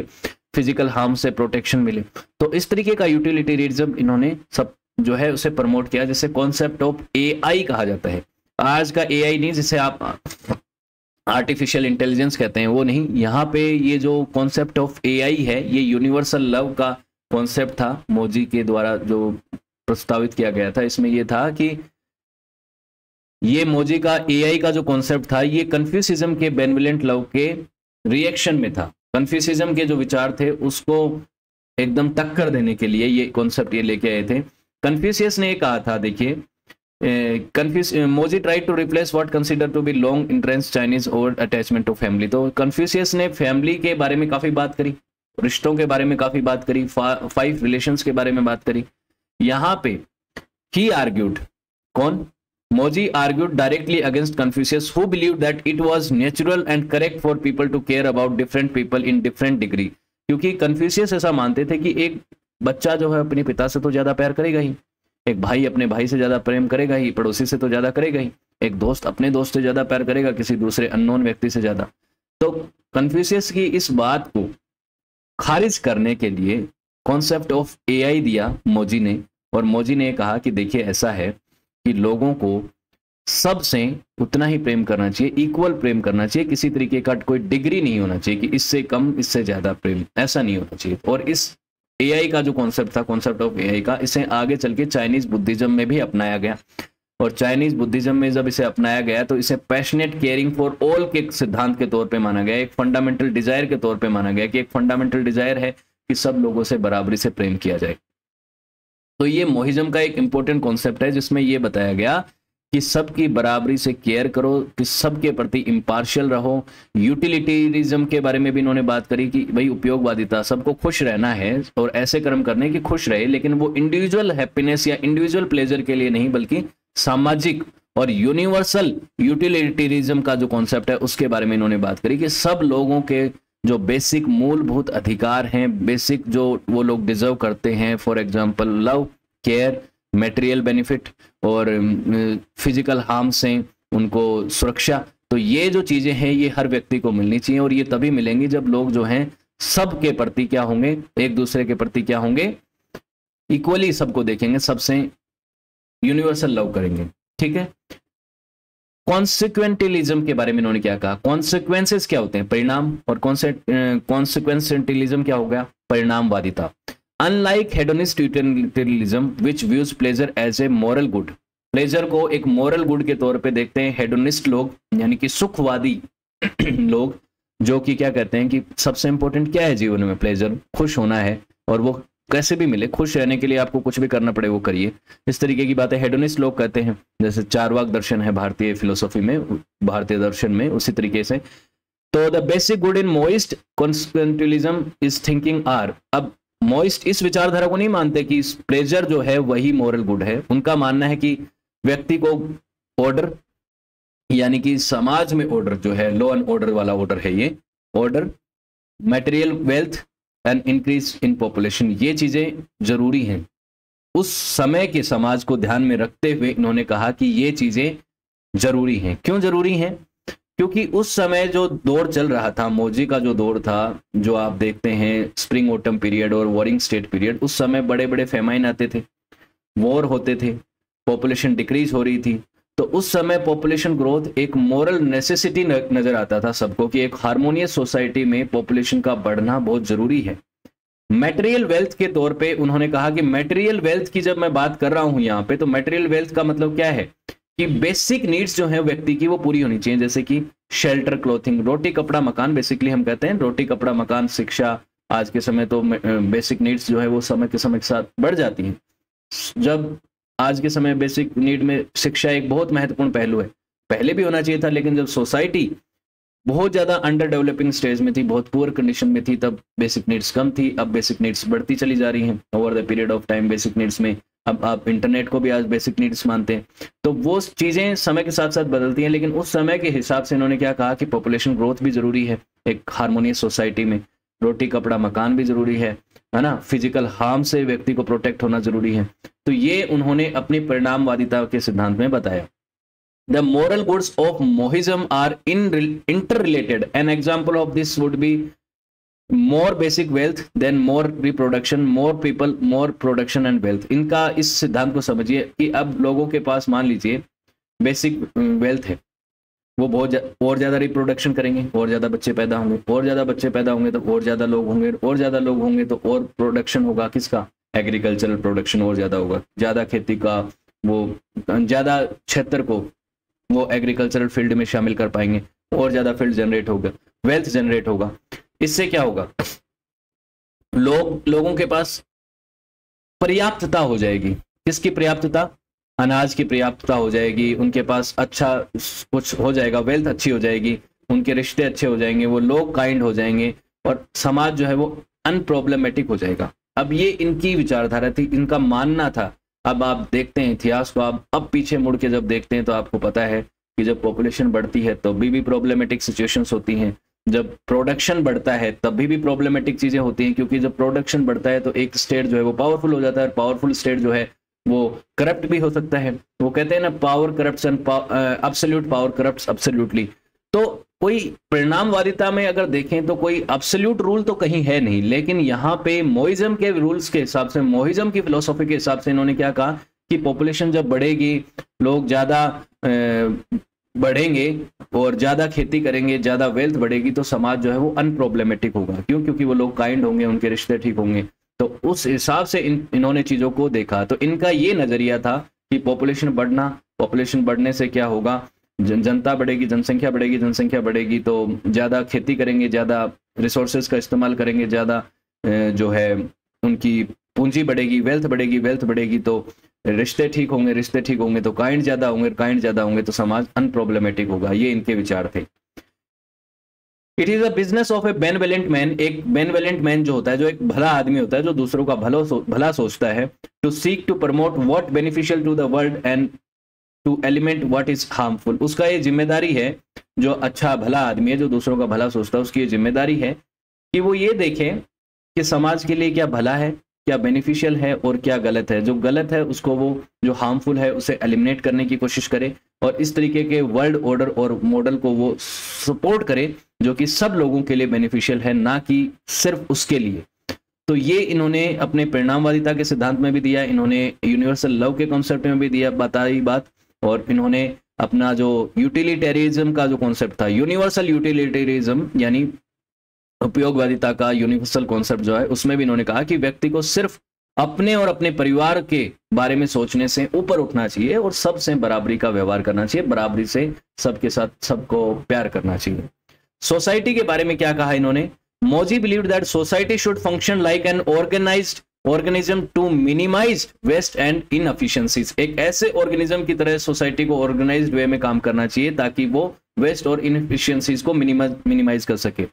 फिजिकल हार्म से प्रोटेक्शन मिले। तो इस तरीके का यूटिलिटेरियनिज्म इन्होंने सब जो है उसे प्रमोट किया, जिसे कॉन्सेप्ट ऑफ एआई कहा जाता है। आज का एआई नहीं जिसे आप आर्टिफिशियल इंटेलिजेंस कहते हैं, वो नहीं। यहाँ पे ये जो कॉन्सेप्ट ऑफ एआई है, ये यूनिवर्सल लव का कॉन्सेप्ट था, मोजी के द्वारा जो प्रस्तावित किया गया था। इसमें ये था कि ये मोजी का एआई का जो कॉन्सेप्ट था, ये कन्फ्यूसिज्म के बेनेवलेंट लव के रिएक्शन में था। कन्फ्यूसिज्म के जो विचार थे उसको एकदम टक्कर देने के लिए ये कॉन्सेप्ट ये लेके आए थे। कन्फ्यूशियस ने कहा था, देखिए, Mozi tried to replace what consider to be long entrenched Chinese over attachment to family. तो कन्फ्यूशियस ने फैमिली के बारे में काफी बात करी, रिश्तों के बारे में काफी बात करी, 5 रिलेशंस के बारे में बात करी। यहाँ पे ही आर्ग्यूड, कौन? Mozi argued directly against Confucius who believe that it was natural and correct for people to care about different people in different degree. क्योंकि कन्फ्यूशियस ऐसा मानते थे कि एक बच्चा जो है अपने पिता से तो ज्यादा प्यार करेगा ही, एक भाई अपने भाई से ज्यादा प्रेम करेगा ही, पड़ोसी से तो ज्यादा करेगा ही, एक दोस्त अपने दोस्त से ज्यादा प्यार करेगा किसी दूसरे अननोन व्यक्ति से ज्यादा। तो कन्फ्यूशियस की इस बात को खारिज करने के लिए कॉन्सेप्ट ऑफ एआई दिया मोजी ने, और मोजी ने कहा कि देखिए ऐसा है कि लोगों को सबसे उतना ही प्रेम करना चाहिए, इक्वल प्रेम करना चाहिए, किसी तरीके का कोई डिग्री नहीं होना चाहिए कि इससे कम इससे ज्यादा प्रेम, ऐसा नहीं होना चाहिए। और इस एआई का जो कॉन्सेप्ट था, कॉन्सेप्ट ऑफ एआई का, इसे आगे चल के चाइनीज बुद्धिज्म में भी अपनाया गया। और चाइनीज बुद्धिज्म में जब इसे अपनाया गया तो इसे पैशनेट केयरिंग फॉर ऑल के सिद्धांत के तौर पे माना गया, एक फंडामेंटल डिजायर के तौर पे माना गया कि एक फंडामेंटल डिजायर है कि सब लोगों से बराबरी से प्रेम किया जाए। तो ये मोहिज्म का एक इंपॉर्टेंट कॉन्सेप्ट है जिसमें ये बताया गया कि सबकी बराबरी से केयर करो, कि सबके प्रति इम्पार्शियल रहो। यूटिलिटेरिज्म के बारे में भी इन्होंने बात करी कि भाई उपयोगवादिता, सबको खुश रहना है और ऐसे कर्म करने की खुश रहे, लेकिन वो इंडिविजुअल हैप्पीनेस या इंडिविजुअल प्लेजर के लिए नहीं बल्कि सामाजिक और यूनिवर्सल यूटिलिटेरिज्म का जो कॉन्सेप्ट है उसके बारे में इन्होंने बात करी कि सब लोगों के जो बेसिक मूलभूत अधिकार हैं, बेसिक जो वो लोग डिजर्व करते हैं, for example love, care, material benefit और फिजिकल हार्म से उनको सुरक्षा, तो ये जो चीजें हैं ये हर व्यक्ति को मिलनी चाहिए। और ये तभी मिलेंगी जब लोग जो हैं सबके प्रति क्या होंगे, एक दूसरे के प्रति क्या होंगे, इक्वली सबको देखेंगे, सबसे यूनिवर्सल लव करेंगे। ठीक है। कॉन्सिक्वेंटिलिज्म के बारे में इन्होंने क्या कहा, कॉन्सिक्वेंसेस क्या होते हैं, परिणाम, और कॉन्सिक्वेंटिलिज्म क्या हो गया, परिणामवादिता। Unlike hedonist utilitarianism which views pleasure as a moral good, pleasure को एक मॉरल गुड के तौर पे देखते हैं हेडोनिस्ट लोग, यानी कि सुखवादी लोग, जो कि क्या कहते हैं कि सबसे इंपॉर्टेंट क्या है जीवन में, प्लेजर, खुश होना है, और वो कैसे भी मिले, खुश रहने के लिए आपको कुछ भी करना पड़े वो करिए, इस तरीके की बातें हेडोनिस्ट लोग कहते हैं। जैसे चारवाक दर्शन है भारतीय फिलोसॉफी में, भारतीय दर्शन में, उसी तरीके से। तो the basic good in Mohist consequentialism is thinking are, अब मोइस्ट इस विचारधारा को नहीं मानते कि प्लेजर जो है वही मॉरल गुड है। उनका मानना है कि व्यक्ति को ऑर्डर, यानी कि समाज में ऑर्डर जो है, लॉ एंड ऑर्डर वाला ऑर्डर है ये, order, material wealth and increase in population, ये चीजें जरूरी हैं। उस समय के समाज को ध्यान में रखते हुए इन्होंने कहा कि ये चीजें जरूरी हैं। क्यों जरूरी हैं? क्योंकि उस समय जो दौर चल रहा था, मोजी का जो दौर था, जो आप देखते हैं स्प्रिंग ऑटम पीरियड और वॉरिंग स्टेट पीरियड, उस समय बड़े बड़े फेमाइन आते थे, वॉर होते थे, पॉपुलेशन डिक्रीज हो रही थी। तो उस समय पॉपुलेशन ग्रोथ एक मॉरल नेसेसिटी नजर आता था सबको कि एक हार्मोनियस सोसाइटी में पॉपुलेशन का बढ़ना बहुत जरूरी है। मटेरियल वेल्थ के तौर पे उन्होंने कहा कि मटेरियल वेल्थ की जब मैं बात कर रहा हूं यहाँ पे, तो मटेरियल वेल्थ का मतलब क्या है कि बेसिक नीड्स जो है व्यक्ति की वो पूरी होनी चाहिए, जैसे कि शेल्टर, क्लोथिंग, रोटी कपड़ा मकान, बेसिकली हम कहते हैं रोटी कपड़ा मकान, शिक्षा। आज के समय तो बेसिक नीड्स जो है वो समय के साथ बढ़ जाती हैं। जब आज के समय बेसिक नीड में शिक्षा एक बहुत महत्वपूर्ण पहलू है, पहले भी होना चाहिए था, लेकिन जब सोसाइटी बहुत ज्यादा अंडर डेवलपिंग स्टेज में थी, बहुत पुअर कंडीशन में थी, तब बेसिक नीड्स कम थी। अब बेसिक नीड्स बढ़ती चली जा रही हैं over the period of time. Basic needs में अब आप इंटरनेट को भी आज बेसिक नीड्स मानते हैं, तो वो चीजें समय के साथ साथ बदलती हैं। लेकिन उस समय के हिसाब से इन्होंने क्या कहा कि पॉपुलेशन ग्रोथ भी जरूरी है, एक हार्मोनियस सोसाइटी में रोटी कपड़ा मकान भी जरूरी है ना, फिजिकल हार्म से व्यक्ति को प्रोटेक्ट होना जरूरी है। तो ये उन्होंने अपनी परिणामवादिता के सिद्धांत में बताया। The moral goods of Mohism are interrelated. An example of this would be more basic wealth than more reproduction, more people more production and wealth. इनका इस सिद्धांत को समझिए कि अब लोगों के पास मान लीजिए बेसिक वेल्थ है, वो बहुत और ज़्यादा रिप्रोडक्शन करेंगे, और ज़्यादा बच्चे पैदा होंगे, और ज़्यादा बच्चे पैदा होंगे तो और ज़्यादा लोग होंगे, और ज़्यादा लोग होंगे तो और प्रोडक्शन होगा, किसका? एग्रीकल्चरल प्रोडक्शन और ज़्यादा होगा, ज़्यादा खेती का, वो ज़्यादा क्षेत्र को वो एग्रीकल्चरल फील्ड में शामिल कर पाएंगे, और ज़्यादा फील्ड जनरेट होगा, वेल्थ जनरेट होगा। इससे क्या होगा? लोगों के पास पर्याप्तता हो जाएगी। किसकी पर्याप्तता? अनाज की पर्याप्तता हो जाएगी, उनके पास अच्छा कुछ हो जाएगा, वेल्थ अच्छी हो जाएगी, उनके रिश्ते अच्छे हो जाएंगे, वो लोग काइंड हो जाएंगे, और समाज जो है वो अनप्रॉब्लमेटिक हो जाएगा। अब ये इनकी विचारधारा थी, इनका मानना था। अब आप देखते हैं इतिहास को, आप अब पीछे मुड़ के जब देखते हैं तो आपको पता है कि जब पॉपुलेशन बढ़ती है तब भी प्रॉब्लमेटिक सिचुएशंस होती हैं, जब प्रोडक्शन बढ़ता है तब भी प्रॉब्लमेटिक चीजें होती हैं, क्योंकि जब प्रोडक्शन बढ़ता है तो एक स्टेट जो है वो पावरफुल हो जाता है, पावरफुल स्टेट जो है वो करप्ट भी हो सकता है। वो कहते हैं ना, power corrupts and absolute power corrupts absolutely. तो कोई परिणामवादिता में अगर देखें तो कोई एब्सोल्यूट रूल तो कहीं है नहीं, लेकिन यहाँ पे मोइज्म के रूल्स के हिसाब से, मोइज्म की फिलोसॉफी के हिसाब से इन्होंने क्या कहा कि पॉपुलेशन जब बढ़ेगी, लोग ज्यादा बढ़ेंगे और ज्यादा खेती करेंगे, ज्यादा वेल्थ बढ़ेगी, तो समाज जो है वो अनप्रॉब्लमेटिक होगा। क्यों? क्योंकि वो लोग काइंड होंगे, उनके रिश्ते ठीक होंगे। तो उस हिसाब से इन्होंने चीजों को देखा। तो इनका ये नजरिया था कि पॉपुलेशन बढ़ने से क्या होगा? जनता बढ़ेगी, जनसंख्या बढ़ेगी, जनसंख्या बढ़ेगी तो ज्यादा खेती करेंगे, ज्यादा रिसोर्सेज का इस्तेमाल करेंगे, ज्यादा जो है उनकी पूंजी बढ़ेगी, वेल्थ बढ़ेगी, वेल्थ बढ़ेगी तो रिश्ते ठीक होंगे, रिश्ते ठीक होंगे तो काइंड ज्यादा होंगे, काइंड ज्यादा होंगे तो समाज अनप्रॉब्लमेटिक होगा। ये इनके विचार थे। It is a business of a benevolent man. एक बेनवोलेंट मैन जो होता है, जो एक भला आदमी होता है, जो दूसरों का भला सोचता है, to seek to promote what beneficial to the world and to eliminate what is harmful. उसका ये जिम्मेदारी है, जो अच्छा भला आदमी है, जो दूसरों का भला सोचता है, उसकी ये जिम्मेदारी है कि वो ये देखे कि समाज के लिए क्या भला है, क्या बेनिफिशियल है और क्या गलत है। जो गलत है उसको वो, जो हार्मफुल है उसे एलिमिनेट करने की कोशिश करे, और इस तरीके के वर्ल्ड ऑर्डर और मॉडल को वो सपोर्ट करे जो कि सब लोगों के लिए बेनिफिशियल है, ना कि सिर्फ उसके लिए। तो ये इन्होंने अपने परिणामवादिता के सिद्धांत में भी दिया, इन्होंने यूनिवर्सल लव के कॉन्सेप्ट में भी दिया बताई बात, और इन्होंने अपना जो यूटिलिटेरिज्म का जो कॉन्सेप्ट था, यूनिवर्सल यूटिलिटेरिज्म यानी उपयोगवादिता का यूनिवर्सल कॉन्सेप्ट जो है, उसमें भी इन्होंने कहा कि व्यक्ति को सिर्फ अपने और अपने परिवार के बारे में सोचने से ऊपर उठना चाहिए और सबसे बराबरी का व्यवहार करना चाहिए, बराबरी से सबके साथ सबको प्यार करना चाहिए। सोसाइटी के बारे में क्या कहा इन्होंने? Mozi believed that society should function like an organised organism to minimise waste and inefficiencies. एक ऐसे ऑर्गेनिज्म की तरह सोसाइटी को ऑर्गेनाइज्ड वे में काम करना चाहिए ताकि वो वेस्ट और इनएफिशिएंसीज को मिनिमाइज कर सके।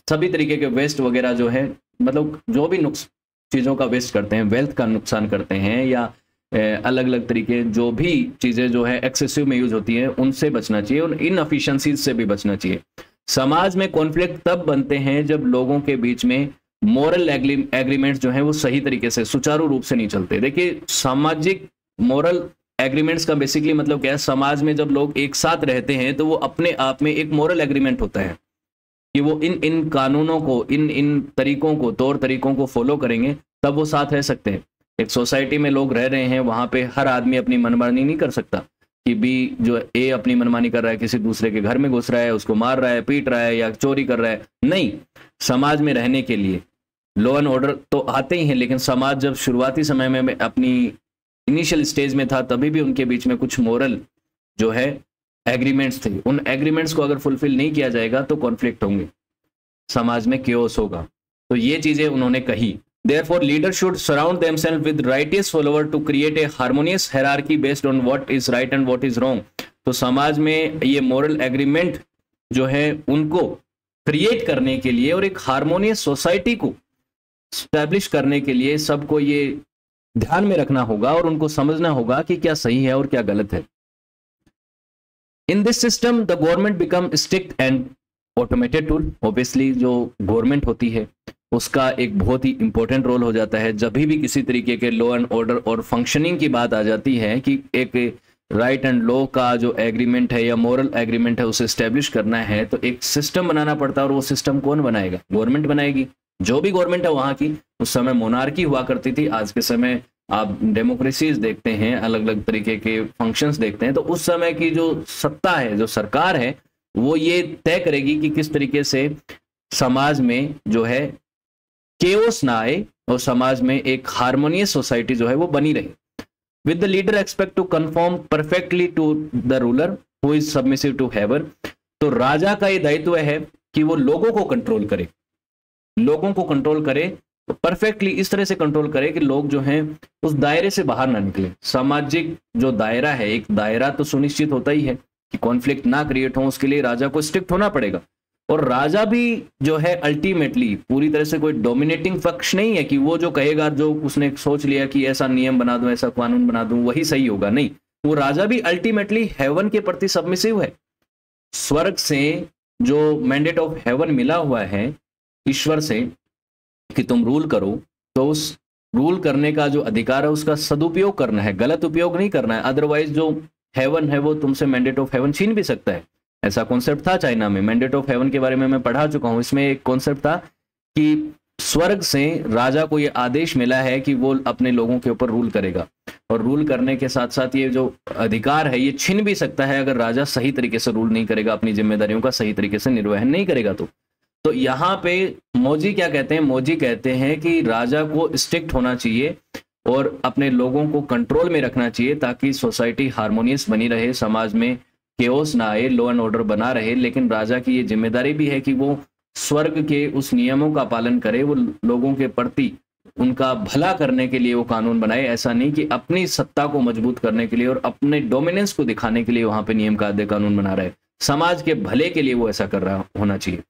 सभी तरीके के वेस्ट वगैरह जो है, मतलब जो भी चीज़ों का वेस्ट करते हैं, वेल्थ का नुकसान करते हैं, या अलग अलग तरीके जो भी चीज़ें जो है एक्सेसिव में यूज होती हैं, उनसे बचना चाहिए और इनएफिशिएंसीज से भी बचना चाहिए। समाज में कॉन्फ्लिक्ट तब बनते हैं जब लोगों के बीच में मोरल एग्रीमेंट्स जो है वो सही तरीके से सुचारू रूप से नहीं चलते। देखिए, सामाजिक मोरल एग्रीमेंट्स का बेसिकली मतलब क्या है? समाज में जब लोग एक साथ रहते हैं तो वो अपने आप में एक मोरल एग्रीमेंट होता है कि वो इन कानूनों को, इन तरीकों को, तौर तरीकों को फॉलो करेंगे, तब वो साथ रह सकते हैं। एक सोसाइटी में लोग रह रहे हैं, वहां पे हर आदमी अपनी मनमानी नहीं कर सकता कि बी जो ए अपनी मनमानी कर रहा है, किसी दूसरे के घर में घुस रहा है, उसको मार रहा है, पीट रहा है या चोरी कर रहा है। नहीं, समाज में रहने के लिए लॉ एंड ऑर्डर तो आते ही हैं, लेकिन समाज जब शुरुआती समय में अपनी इनिशियल स्टेज में था, तभी भी उनके बीच में कुछ मोरल जो है एग्रीमेंट्स थे। उन एग्रीमेंट्स को अगर फुलफिल नहीं किया जाएगा तो कॉन्फ्लिक्ट होंगे, समाज में केओस होगा। तो ये चीजें उन्होंने कही। Therefore, leaders should surround themselves with righteous followers to create a harmonious hierarchy based on what is right and what is wrong. तो समाज में ये मोरल एग्रीमेंट जो है उनको क्रिएट करने के लिए और एक हार्मोनियस सोसाइटी को स्टैब्लिश करने के लिए सबको ये ध्यान में रखना होगा और उनको समझना होगा कि क्या सही है और क्या गलत है। In this system the government become strict and automated tool. Obviously जो गवर्नमेंट होती है उसका एक बहुत ही इंपॉर्टेंट रोल हो जाता है जब भी किसी तरीके के लॉ एंड ऑर्डर और फंक्शनिंग की बात आ जाती है, कि एक राइट एंड लॉ का जो एग्रीमेंट है या मोरल एग्रीमेंट है उसे एस्टेब्लिश करना है तो एक सिस्टम बनाना पड़ता है, और वो सिस्टम कौन बनाएगा? गवर्नमेंट बनाएगी। जो भी गवर्नमेंट है वहां की, उस समय मोनार्की हुआ करती थी, आज के समय आप डेमोक्रेसीज देखते हैं, अलग अलग तरीके के फंक्शंस देखते हैं, तो उस समय की जो सत्ता है, जो सरकार है, वो ये तय करेगी कि किस तरीके से समाज में जो है केओस ना आए और समाज में एक हार्मोनियस सोसाइटी जो है वो बनी रहे। With the leader expect to conform perfectly to the ruler who is submissive to heaven. तो राजा का ये दायित्व है कि वो लोगों को कंट्रोल करे, लोगों को कंट्रोल करे, तो परफेक्टली इस तरह से कंट्रोल करे कि लोग जो हैं उस दायरे से बाहर ना निकले। सामाजिक जो दायरा है, एक दायरा तो सुनिश्चित होता ही है कि कॉन्फ्लिक्ट ना क्रिएट हो, उसके लिए राजा को स्ट्रिक्ट होना पड़ेगा। और राजा भी जो है अल्टीमेटली पूरी तरह से कोई डोमिनेटिंग पक्ष नहीं है कि वो जो कहेगा, जो उसने सोच लिया कि ऐसा नियम बना दूं, ऐसा कानून बना दूं, वही सही होगा, नहीं। वो राजा भी अल्टीमेटली हेवन के प्रति सबमिसिव है। स्वर्ग से जो मैंडेट ऑफ हेवन मिला हुआ है ईश्वर से कि तुम रूल करो, तो उस रूल करने का जो अधिकार है उसका सदुपयोग करना है, गलत उपयोग नहीं करना है। अदरवाइज जो हेवन है वो तुमसे मैंडेट ऑफ हेवन छीन भी सकता है। ऐसा कॉन्सेप्ट था चाइना में, मैंडेट ऑफ हेवन के बारे में मैं पढ़ा चुका हूं। इसमें एक कॉन्सेप्ट था कि स्वर्ग से राजा को यह आदेश मिला है कि वो अपने लोगों के ऊपर रूल करेगा, और रूल करने के साथ साथ ये जो अधिकार है ये छीन भी सकता है अगर राजा सही तरीके से रूल नहीं करेगा, अपनी जिम्मेदारियों का सही तरीके से निर्वहन नहीं करेगा। तो यहाँ पे मोजी क्या कहते हैं? मोजी कहते हैं कि राजा को स्ट्रिक्ट होना चाहिए और अपने लोगों को कंट्रोल में रखना चाहिए ताकि सोसाइटी हार्मोनियस बनी रहे, समाज में केओस ना आए, लॉ एंड ऑर्डर बना रहे। लेकिन राजा की ये जिम्मेदारी भी है कि वो स्वर्ग के उस नियमों का पालन करे, वो लोगों के प्रति उनका भला करने के लिए वो कानून बनाए। ऐसा नहीं कि अपनी सत्ता को मजबूत करने के लिए और अपने डोमिनेंस को दिखाने के लिए वहां पे नियम कायदे कानून बना रहे। समाज के भले के लिए वो ऐसा कर रहा होना चाहिए।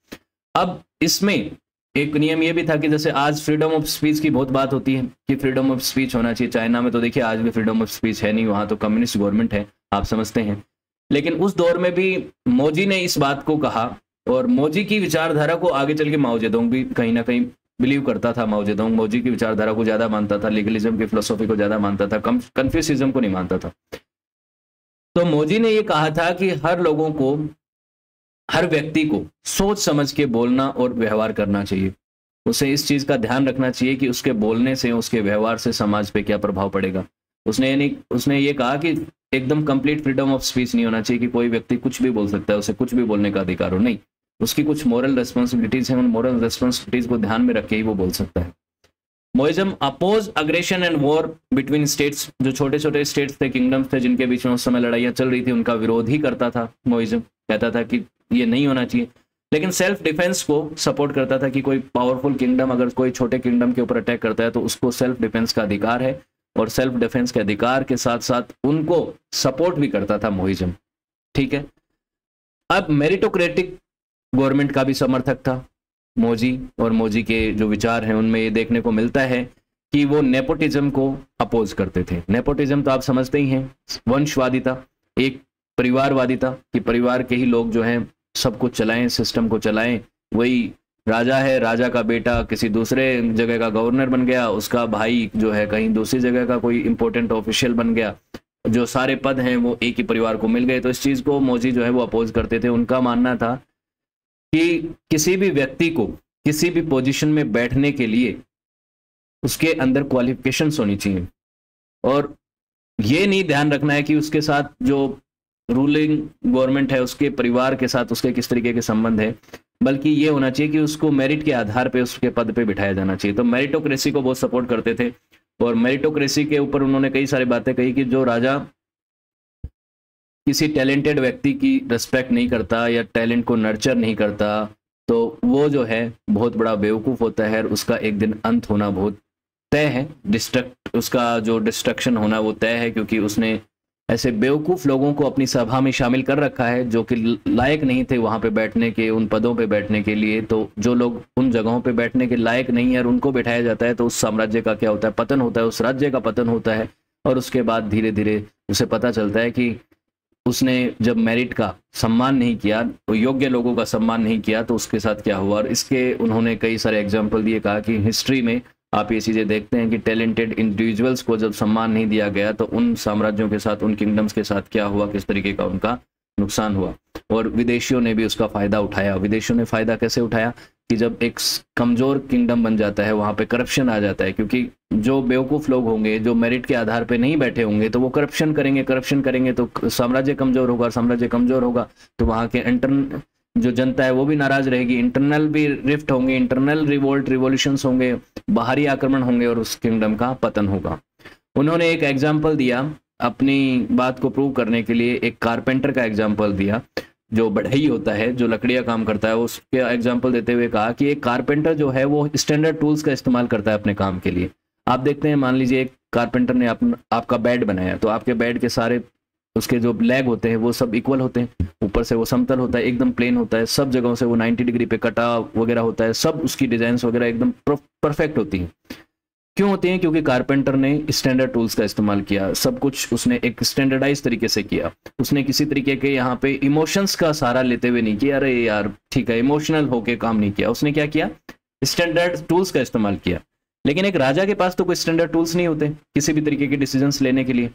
अब इसमें एक नियम ये भी था कि जैसे आज फ्रीडम ऑफ स्पीच की बहुत बात होती है कि फ्रीडम ऑफ स्पीच होना चाहिए। चाइना में तो देखिए आज भी फ्रीडम ऑफ स्पीच है नहीं, वहां तो कम्युनिस्ट गवर्नमेंट है, आप समझते हैं। लेकिन उस दौर में भी मोजी ने इस बात को कहा, और मोजी की विचारधारा को आगे चल के माओ जेडोंग भी कहीं ना कहीं बिलीव करता था। माओ जेडोंग मोजी की विचारधारा को ज्यादा मानता था, लीगलिज्म की फिलोसॉफी को ज्यादा मानता था, कन्फ्यूशिज्म को नहीं मानता था। तो मोजी ने यह कहा था कि हर लोगों को, हर व्यक्ति को सोच समझ के बोलना और व्यवहार करना चाहिए। उसे इस चीज का ध्यान रखना चाहिए कि उसके बोलने से, उसके व्यवहार से समाज पे क्या प्रभाव पड़ेगा। उसने ये कहा कि एकदम कंप्लीट फ्रीडम ऑफ स्पीच नहीं होना चाहिए कि कोई व्यक्ति कुछ भी बोल सकता है, उसे कुछ भी बोलने का अधिकार हो, नहीं। उसकी कुछ मॉरल रेस्पॉन्सिबिलिटीज हैं, उन मॉरल रेस्पॉन्सिबिलिटीज को ध्यान में रख के ही वो बोल सकता है। Mohism oppose aggression and war between states. जो छोटे छोटे स्टेट्स थे, किंगडम्स थे, जिनके बीच में उस समय लड़ाइयाँ चल रही थी, उनका विरोध ही करता था। मोइज्म कहता था कि ये नहीं होना चाहिए, लेकिन सेल्फ डिफेंस को सपोर्ट करता था कि कोई पावरफुल किंगडम अगर कोई छोटे किंगडम के ऊपर अटैक करता है तो उसको सेल्फ डिफेंस का अधिकार है, और सेल्फ डिफेंस के अधिकार के साथ साथ उनको सपोर्ट भी करता था मोइज्म। ठीक है। अब मेरिटोक्रेटिक गवर्नमेंट का भी समर्थक था मोजी, और मोजी के जो विचार हैं उनमें ये देखने को मिलता है कि वो नेपोटिज्म को अपोज करते थे। नेपोटिज्म तो आप समझते ही हैं, वंशवादिता, एक परिवारवादिता कि परिवार के ही लोग जो हैं सब कुछ चलाएं, सिस्टम को चलाएं। वही राजा है, राजा का बेटा किसी दूसरे जगह का गवर्नर बन गया, उसका भाई जो है कहीं दूसरी जगह का कोई इंपॉर्टेंट ऑफिशियल बन गया, जो सारे पद हैं वो एक ही परिवार को मिल गए। तो इस चीज को मोजी जो है वो अपोज करते थे। उनका मानना था कि किसी भी व्यक्ति को किसी भी पोजीशन में बैठने के लिए उसके अंदर क्वालिफिकेशंस होनी चाहिए, और ये नहीं ध्यान रखना है कि उसके साथ जो रूलिंग गवर्नमेंट है उसके परिवार के साथ उसके किस तरीके के संबंध है, बल्कि ये होना चाहिए कि उसको मेरिट के आधार पे उसके पद पे बिठाया जाना चाहिए। तो मेरिटोक्रेसी को बहुत सपोर्ट करते थे, और मेरिटोक्रेसी के ऊपर उन्होंने कई सारी बातें कही कि जो राजा किसी टैलेंटेड व्यक्ति की रिस्पेक्ट नहीं करता या टैलेंट को नर्चर नहीं करता, तो वो जो है बहुत बड़ा बेवकूफ़ होता है, और उसका एक दिन अंत होना बहुत तय है। उसका जो डिस्ट्रक्शन होना वो तय है, क्योंकि उसने ऐसे बेवकूफ़ लोगों को अपनी सभा में शामिल कर रखा है जो कि लायक नहीं थे वहाँ पे बैठने के, उन पदों पे बैठने के लिए। तो जो लोग उन जगहों पे बैठने के लायक नहीं है और उनको बैठाया जाता है, तो उस साम्राज्य का क्या होता है? पतन होता है, उस राज्य का पतन होता है। और उसके बाद धीरे धीरे उसे पता चलता है कि उसने जब मेरिट का सम्मान नहीं किया, तो योग्य लोगों का सम्मान नहीं किया, तो उसके साथ क्या हुआ। और इसके उन्होंने कई सारे एग्जाम्पल दिए, कहा कि हिस्ट्री में आप ये चीज़ें देखते हैं कि टैलेंटेड इंडिविजुअल्स को जब सम्मान नहीं दिया गया तो उन साम्राज्यों के साथ, उन किंगडम्स के साथ क्या हुआ, किस तरीके का उनका नुकसान हुआ। और विदेशियों ने भी उसका फ़ायदा उठाया। विदेशियों ने फ़ायदा कैसे उठाया कि जब एक कमज़ोर किंगडम बन जाता है वहाँ पे करप्शन आ जाता है, क्योंकि जो बेवकूफ़ लोग होंगे, जो मेरिट के आधार पे नहीं बैठे होंगे, तो वो करप्शन करेंगे तो साम्राज्य कमज़ोर होगा, साम्राज्य कमज़ोर होगा तो वहाँ के जो जनता है वो भी नाराज रहेगी, इंटरनल भी रिफ्ट होंगे, इंटरनल रिवॉल्यूशंस होंगे, बाहरी आक्रमण होंगे और उस किंगडम का पतन होगा। उन्होंने एक एग्जाम्पल दिया अपनी बात को प्रूव करने के लिए, एक कारपेंटर का एग्जाम्पल दिया, जो बढ़ई होता है, जो लकड़ियां काम करता है, उसके एग्जाम्पल देते हुए कहा कि एक कारपेंटर जो है वो स्टैंडर्ड टूल्स का इस्तेमाल करता है अपने काम के लिए। आप देखते हैं, मान लीजिए एक कारपेंटर ने आपका बेड बनाया, तो आपके बेड के सारे उसके जो लेग होते हैं वो सब इक्वल होते हैं, ऊपर से वो समतल होता है, एकदम प्लेन होता है, सब जगहों से वो 90 डिग्री पे कटा वगैरह होता है, सब उसकी डिजाइन वगैरह एकदम परफेक्ट होती हैं। क्यों होती हैं? क्योंकि कारपेंटर ने स्टैंडर्ड टूल्स का इस्तेमाल किया, सब कुछ उसने एक स्टैंडर्डाइज तरीके से किया। उसने किसी तरीके के यहाँ पे इमोशंस का सहारा लेते हुए नहीं किया, अरे यार ठीक है, इमोशनल होके काम नहीं किया। उसने क्या किया? स्टैंडर्ड टूल्स का इस्तेमाल किया। लेकिन एक राजा के पास तो कोई स्टैंडर्ड टूल्स नहीं होते किसी भी तरीके के डिसीजंस लेने के लिए।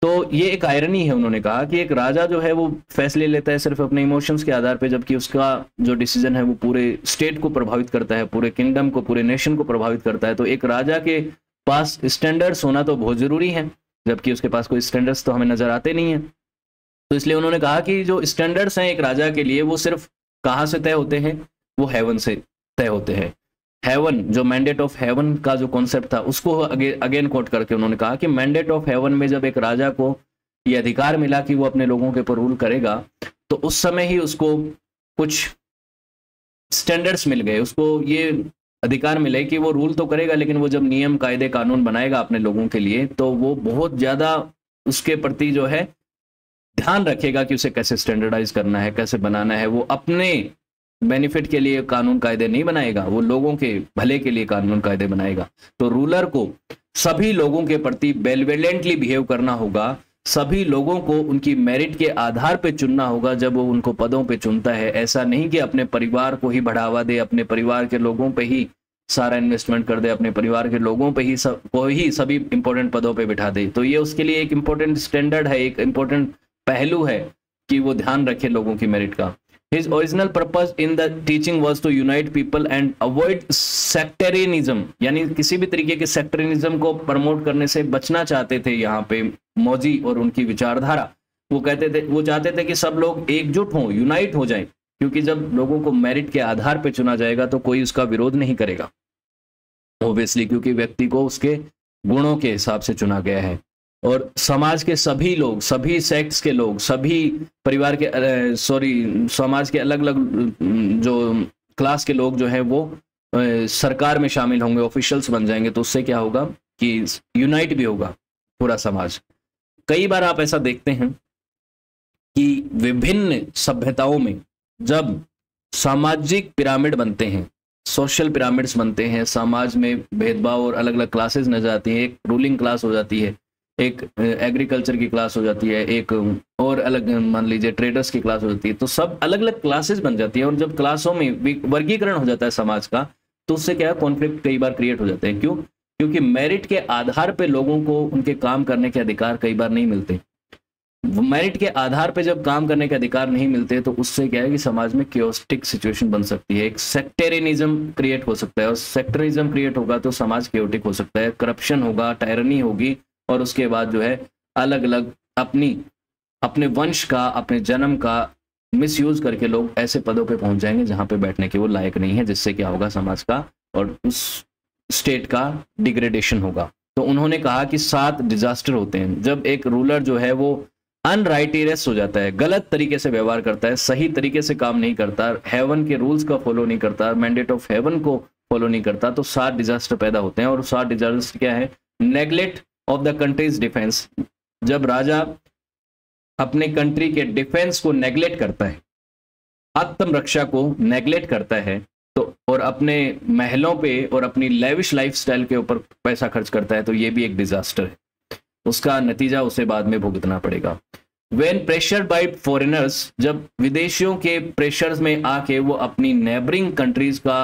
तो ये एक आयरनी है, उन्होंने कहा कि एक राजा जो है वो फैसले लेता है सिर्फ अपने इमोशंस के आधार पे, जबकि उसका जो डिसीजन है वो पूरे स्टेट को प्रभावित करता है, पूरे किंगडम को, पूरे नेशन को प्रभावित करता है। तो एक राजा के पास स्टैंडर्ड्स होना तो बहुत जरूरी है, जबकि उसके पास कोई स्टैंडर्ड्स तो हमें नजर आते नहीं है। तो इसलिए उन्होंने कहा कि जो स्टैंडर्ड्स हैं एक राजा के लिए, वो सिर्फ कहाँ से तय होते हैं? वो हेवन से तय होते हैं। हेवन, जो मैंडेट ऑफ हेवन का जो कॉन्सेप्ट था, उसको अगेन कोट करके उन्होंने कहा कि मैंडेट ऑफ हेवन में जब एक राजा को ये अधिकार मिला कि वो अपने लोगों के ऊपर रूल करेगा, तो उस समय ही उसको कुछ स्टैंडर्ड्स मिल गए, उसको ये अधिकार मिले कि वो रूल तो करेगा, लेकिन वो जब नियम कायदे कानून बनाएगा अपने लोगों के लिए, तो वो बहुत ज्यादा उसके प्रति जो है ध्यान रखेगा कि उसे कैसे स्टैंडर्डाइज करना है, कैसे बनाना है। वो अपने बेनिफिट के लिए कानून कायदे नहीं बनाएगा, वो लोगों के भले के लिए कानून कायदे बनाएगा। तो रूलर को सभी लोगों के प्रति बेलवेलेंटली बिहेव करना होगा, सभी लोगों को उनकी मेरिट के आधार पे चुनना होगा जब वो उनको पदों पे चुनता है। ऐसा नहीं कि अपने परिवार को ही बढ़ावा दे, अपने परिवार के लोगों पे ही सारा इन्वेस्टमेंट कर दे, अपने परिवार के लोगों पे ही सभी इंपॉर्टेंट पदों पे बिठा दे। तो ये उसके लिए एक इंपॉर्टेंट स्टैंडर्ड है, एक इंपॉर्टेंट पहलू है कि वो ध्यान रखे लोगों की मेरिट का। His original purpose in the teaching was to unite people and avoid sectarianism, यानी किसी भी तरीके के सेक्टरियनिज्म को प्रमोट करने से बचना चाहते थे यहाँ पे मौजी और उनकी विचारधारा। वो कहते थे, वो चाहते थे कि सब लोग एकजुट हों, यूनाइट हो जाएं, क्योंकि जब लोगों को मेरिट के आधार पे चुना जाएगा तो कोई उसका विरोध नहीं करेगा, ऑब्वियसली, क्योंकि व्यक्ति को उसके गुणों के हिसाब से चुना गया है। और समाज के सभी लोग, सभी सेक्ट्स के लोग, सभी परिवार के समाज के अलग अलग जो क्लास के लोग जो है वो सरकार में शामिल होंगे, ऑफिशियल्स बन जाएंगे। तो उससे क्या होगा कि यूनाइट भी होगा पूरा समाज। कई बार आप ऐसा देखते हैं कि विभिन्न सभ्यताओं में जब सामाजिक पिरामिड बनते हैं, सोशल पिरामिड्स बनते हैं, समाज में भेदभाव और अलग अलग क्लासेस नजर आती हैं। एक रूलिंग क्लास हो जाती है, एक एग्रीकल्चर की क्लास हो जाती है, एक और अलग मान लीजिए ट्रेडर्स की क्लास हो जाती है। तो सब अलग अलग क्लासेस बन जाती है, और जब क्लासों में वर्गीकरण हो जाता है समाज का, तो उससे क्या है, कॉन्फ्लिक्ट कई बार क्रिएट हो जाते हैं। क्यों? क्योंकि मेरिट के आधार पे लोगों को उनके काम करने के अधिकार कई बार नहीं मिलते। मेरिट के आधार पे जब काम करने के अधिकार नहीं मिलते, तो उससे क्या है कि समाज में क्योस्टिक सिचुएशन बन सकती है, एक सेक्टेरियनिज्म क्रिएट हो सकता है, और सेक्टरिज्म क्रिएट होगा तो समाज क्योटिक हो सकता है, करप्शन होगा, टायरनी होगी, और उसके बाद जो है अलग अलग अपने वंश का, अपने जन्म का मिसयूज करके लोग ऐसे पदों पे पहुंच जाएंगे जहां पे बैठने के वो लायक नहीं है, जिससे क्या होगा, समाज का और उस स्टेट का डिग्रेडेशन होगा। तो उन्होंने कहा कि 7 डिजास्टर होते हैं जब एक रूलर जो है वो अनराइटियस हो जाता है, गलत तरीके से व्यवहार करता है, सही तरीके से काम नहीं करता, हेवन के रूल्स का फॉलो नहीं करता, मैंडेट ऑफ हेवन को फॉलो नहीं करता। तो 7 डिजास्टर पैदा होते हैं। और 7 डिजास्टर क्या है? Neglect of the countries defence, जब राजा अपने कंट्री के डिफेंस को नेग्लेक्ट करता है, आत्मरक्षा को नेग्लेक्ट करता है, तो और अपने महलों पे और अपनी लेविश लाइफस्टाइल के ऊपर पैसा खर्च करता है, तो ये भी एक डिजास्टर है। उसका नतीजा उसे बाद में भुगतना पड़ेगा। When pressured by foreigners, जब विदेशियों के प्रेशर्स में आके वो अपनी नेबरिंग कंट्रीज का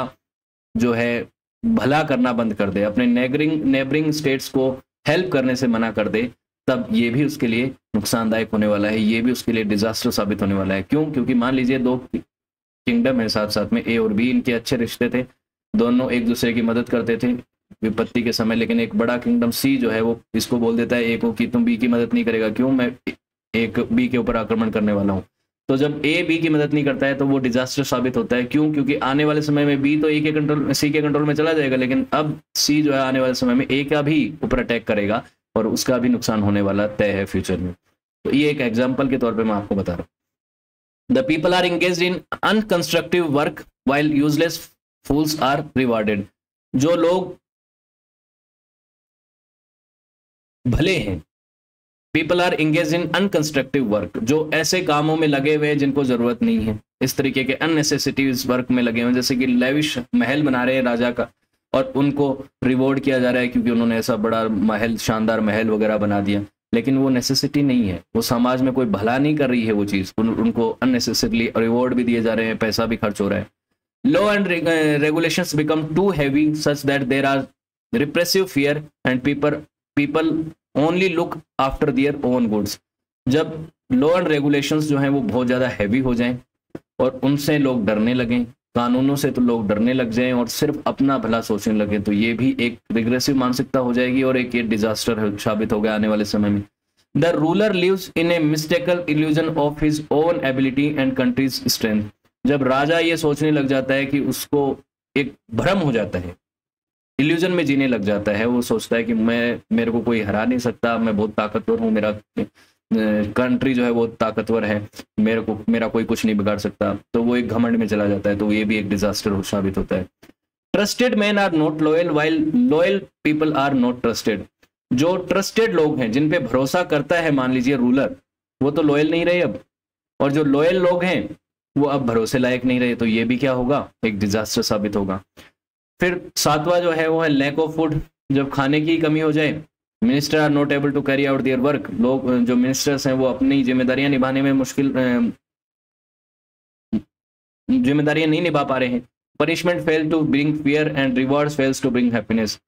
जो है भला करना बंद कर दे, अपने नेबरिंग स्टेट्स को हेल्प करने से मना कर दे, तब ये भी उसके लिए नुकसानदायक होने वाला है, ये भी उसके लिए डिजास्टर साबित होने वाला है। क्यों? क्योंकि मान लीजिए दो किंगडम है साथ साथ में, ए और बी, इनके अच्छे रिश्ते थे, दोनों एक दूसरे की मदद करते थे विपत्ति के समय, लेकिन एक बड़ा किंगडम सी जो है वो इसको बोल देता है ए को कि तुम बी की मदद नहीं करेगा, क्यों? मैं एक बी के ऊपर आक्रमण करने वाला हूँ। तो जब ए बी की मदद नहीं करता है तो वो डिजास्टर साबित होता है। क्यों? क्योंकि आने वाले समय में बी तो ए के कंट्रोल, सी के कंट्रोल में चला जाएगा, लेकिन अब सी जो है आने वाले समय में ए का भी ऊपर अटैक करेगा और उसका भी नुकसान होने वाला तय है फ्यूचर में। तो ये एक एग्जाम्पल के तौर पर मैं आपको बता रहा हूँ। The people are engaged in unconstructive work while useless fools are rewarded. जो लोग भले हैं, people are engage in unconstructive work, जो ऐसे कामों में लगे हुए हैं जिनको जरूरत नहीं है, इस तरीके के अननेसेसिटीज वर्क में लगे हुए हैं, जैसे कि लेविश महल बना रहे हैं राजा का और उनको रिवॉर्ड किया जा रहा है क्योंकि उन्होंने ऐसा बड़ा महल, शानदार महल वगैरह बना दिया, लेकिन वो नेसेसिटी नहीं है, वो समाज में कोई भला नहीं कर रही है वो चीज़, उनको अननेसेसरीली रिवॉर्ड भी दिए जा रहे हैं, पैसा भी खर्च हो रहा है। Law and regulations become too heavy such that there are repressive fear and people only look after their own goods. जब लॉ एंड रेगुलेशंस जो हैं वो बहुत ज़्यादा हैवी हो जाएं और उनसे लोग डरने लगें, कानूनों से तो लोग डरने लग जाएं और सिर्फ अपना भला सोचने लगे, तो ये भी एक रिग्रेसिव मानसिकता हो जाएगी और एक ये डिजास्टर साबित हो गया आने वाले समय में। The ruler lives in a mistaken illusion of his own ability and country's strength. जब राजा ये सोचने लग जाता है कि उसको एक भ्रम हो जाता है, इल्यूजन में जीने लग जाता है, वो सोचता है कि मेरे को कोई हरा नहीं सकता, मैं बहुत ताकतवर हूँ, मेरा कंट्री जो है वो ताकतवर है, मेरा कोई कुछ नहीं बिगाड़ सकता, तो वो एक घमंड में चला जाता है, तो ये भी एक डिजास्टर साबित होता है। Trusted man are not loyal while loyal people are not trusted. जो ट्रस्टेड लोग हैं, जिन पे भरोसा करता है मान लीजिए रूलर, वो तो लॉयल नहीं रहे अब, और जो लॉयल लोग हैं वो अब भरोसे लायक नहीं रहे, तो ये भी क्या होगा, एक डिजास्टर साबित होगा। फिर सातवां जो है वो है लैक ऑफ फूड। जब खाने की कमी हो जाए, minister are not able to carry out their work, लोग जो मिनिस्टर्स हैं वो अपनी जिम्मेदारियां निभाने में जिम्मेदारियां नहीं निभा पा रहे हैं। Punishment fail to bring fear and rewards fails to bring happiness.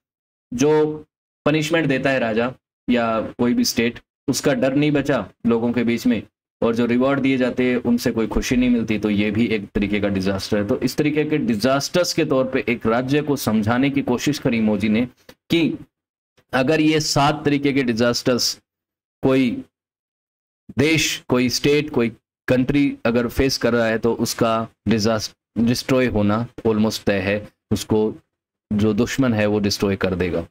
जो पनिशमेंट देता है राजा या कोई भी स्टेट, उसका डर नहीं बचा लोगों के बीच में, और जो रिवॉर्ड दिए जाते हैं उनसे कोई खुशी नहीं मिलती, तो ये भी एक तरीके का डिजास्टर है। तो इस तरीके के डिजास्टर्स के तौर पे एक राज्य को समझाने की कोशिश करी मोदी ने कि अगर ये 7 तरीके के डिजास्टर्स कोई देश, कोई स्टेट, कोई कंट्री अगर फेस कर रहा है तो उसका डिस्ट्रॉय होना ऑलमोस्ट तय है, उसको जो दुश्मन है वो डिस्ट्रॉय कर देगा।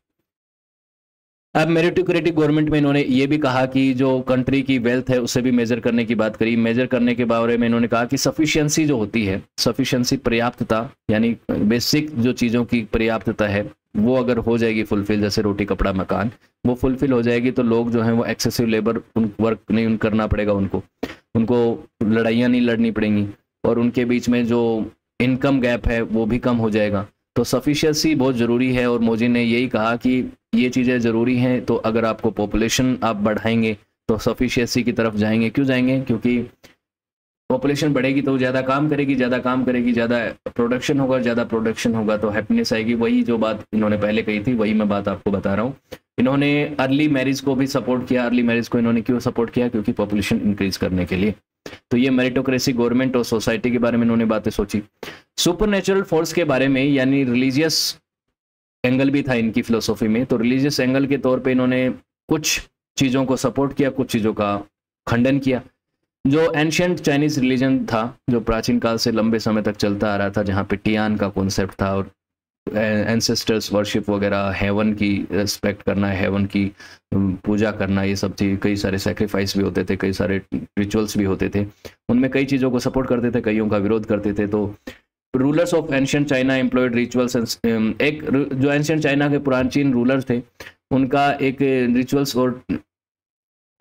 अब मेरिटोक्रेटिक गवर्नमेंट में इन्होंने ये भी कहा कि जो कंट्री की वेल्थ है उसे भी मेजर करने की बात करी। मेजर करने के बारे में इन्होंने कहा कि सफिशिएंसी जो होती है, सफिशिएंसी पर्याप्तता, यानी बेसिक जो चीज़ों की पर्याप्तता है वो अगर हो जाएगी फुलफिल, जैसे रोटी कपड़ा मकान, वो फुलफिल हो जाएगी तो लोग जो हैं वो एक्सेसिव लेबर वर्क नहीं करना पड़ेगा, उनको लड़ाइयाँ नहीं लड़नी पड़ेंगी और उनके बीच में जो इनकम गैप है वो भी कम हो जाएगा। तो सफिशिएंसी बहुत ज़रूरी है और मोदी ने यही कहा कि ये चीज़ें ज़रूरी हैं, तो अगर आपको पॉपुलेशन आप बढ़ाएंगे तो सफिशिएंसी की तरफ जाएंगे। क्यों जाएंगे? क्योंकि पॉपुलेशन बढ़ेगी तो ज़्यादा काम करेगी, ज़्यादा प्रोडक्शन होगा, ज़्यादा प्रोडक्शन होगा तो हैप्पीनेस आएगी। वही जो बात इन्होंने पहले कही थी वही मैं बात आपको बता रहा हूँ। इन्होंने अर्ली मैरिज को भी सपोर्ट किया। अर्ली मैरिज को इन्होंने क्यों सपोर्ट किया? क्योंकि पॉपुलेशन इंक्रीज करने के लिए। तो ये मेरिटोक्रेसी गवर्नमेंट और सोसाइटी के बारे में इन्होंने बातें सोची। सुपरनेचुरल फोर्स के बारे में, यानी रिलीजियस एंगल भी था इनकी फिलोसॉफी में, तो रिलीजियस एंगल के तौर पे इन्होंने कुछ चीज़ों को सपोर्ट किया, कुछ चीज़ों का खंडन किया। जो एंशियंट चाइनीज रिलीजन था, जो प्राचीन काल से लंबे समय तक चलता आ रहा था, जहाँ पे टियान का कॉन्सेप्ट था और एंसेस्टर्स वर्शिप वगैरह, हेवन की रिस्पेक्ट करना, हेवन की पूजा करना, ये सब चीज़, कई सारे सेक्रीफाइस भी होते थे, कई सारे रिचुअल्स भी होते थे। उनमें कई चीज़ों को सपोर्ट करते थे, कईयों का विरोध करते थे। तो rulers of ancient China employed rituals. एक जो एंशियंट चाइना के प्राचीन रूलर्स थे उनका एक रिचुअल्स और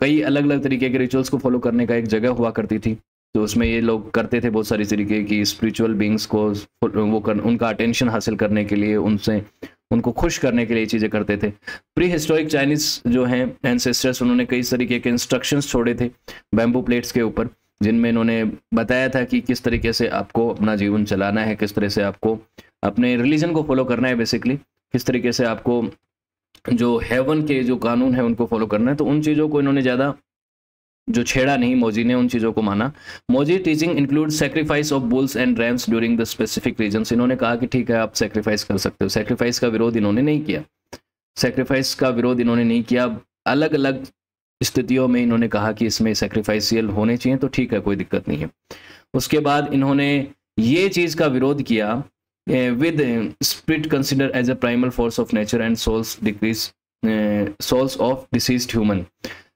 कई अलग अलग तरीके के रिचुअल्स को फॉलो करने का एक जगह हुआ करती थी। तो उसमें ये लोग करते थे बहुत सारी तरीके की स्पिरिचुअल बींग्स को उनका अटेंशन हासिल करने के लिए, उनको खुश करने के लिए चीज़ें करते थे। प्री हिस्टोरिक चाइनीज जो हैं एंसेस्टर्स, उन्होंने कई तरीके के इंस्ट्रक्शंस छोड़े थे बैम्बू प्लेट्स के ऊपर, जिनमें इन्होंने बताया था कि किस तरीके से आपको अपना जीवन चलाना है, किस तरह से आपको अपने रिलीजन को फॉलो करना है बेसिकली, किस तरीके से आपको जो हेवन के जो कानून है उनको फॉलो करना है, तो उन चीज़ों को इन्होंने ज़्यादा जो छेड़ा नहीं मौजी ने, उन चीज़ों को माना। Mozi teaching include sacrifice of bulls and rams during the specific reasons. इन्होंने कहा कि ठीक है आप सेक्रीफाइस कर सकते हो, सेक्रीफाइस का विरोध इन्होंने नहीं किया, सेक्रीफाइस का विरोध इन्होंने नहीं किया। अलग अलग स्थितियों में इन्होंने कहा कि इसमें सेक्रीफाइसियल होने चाहिए, तो ठीक है कोई दिक्कत नहीं है। उसके बाद इन्होंने ये चीज़ का विरोध किया with spirit consider as a primal force of nature and souls of deceased human.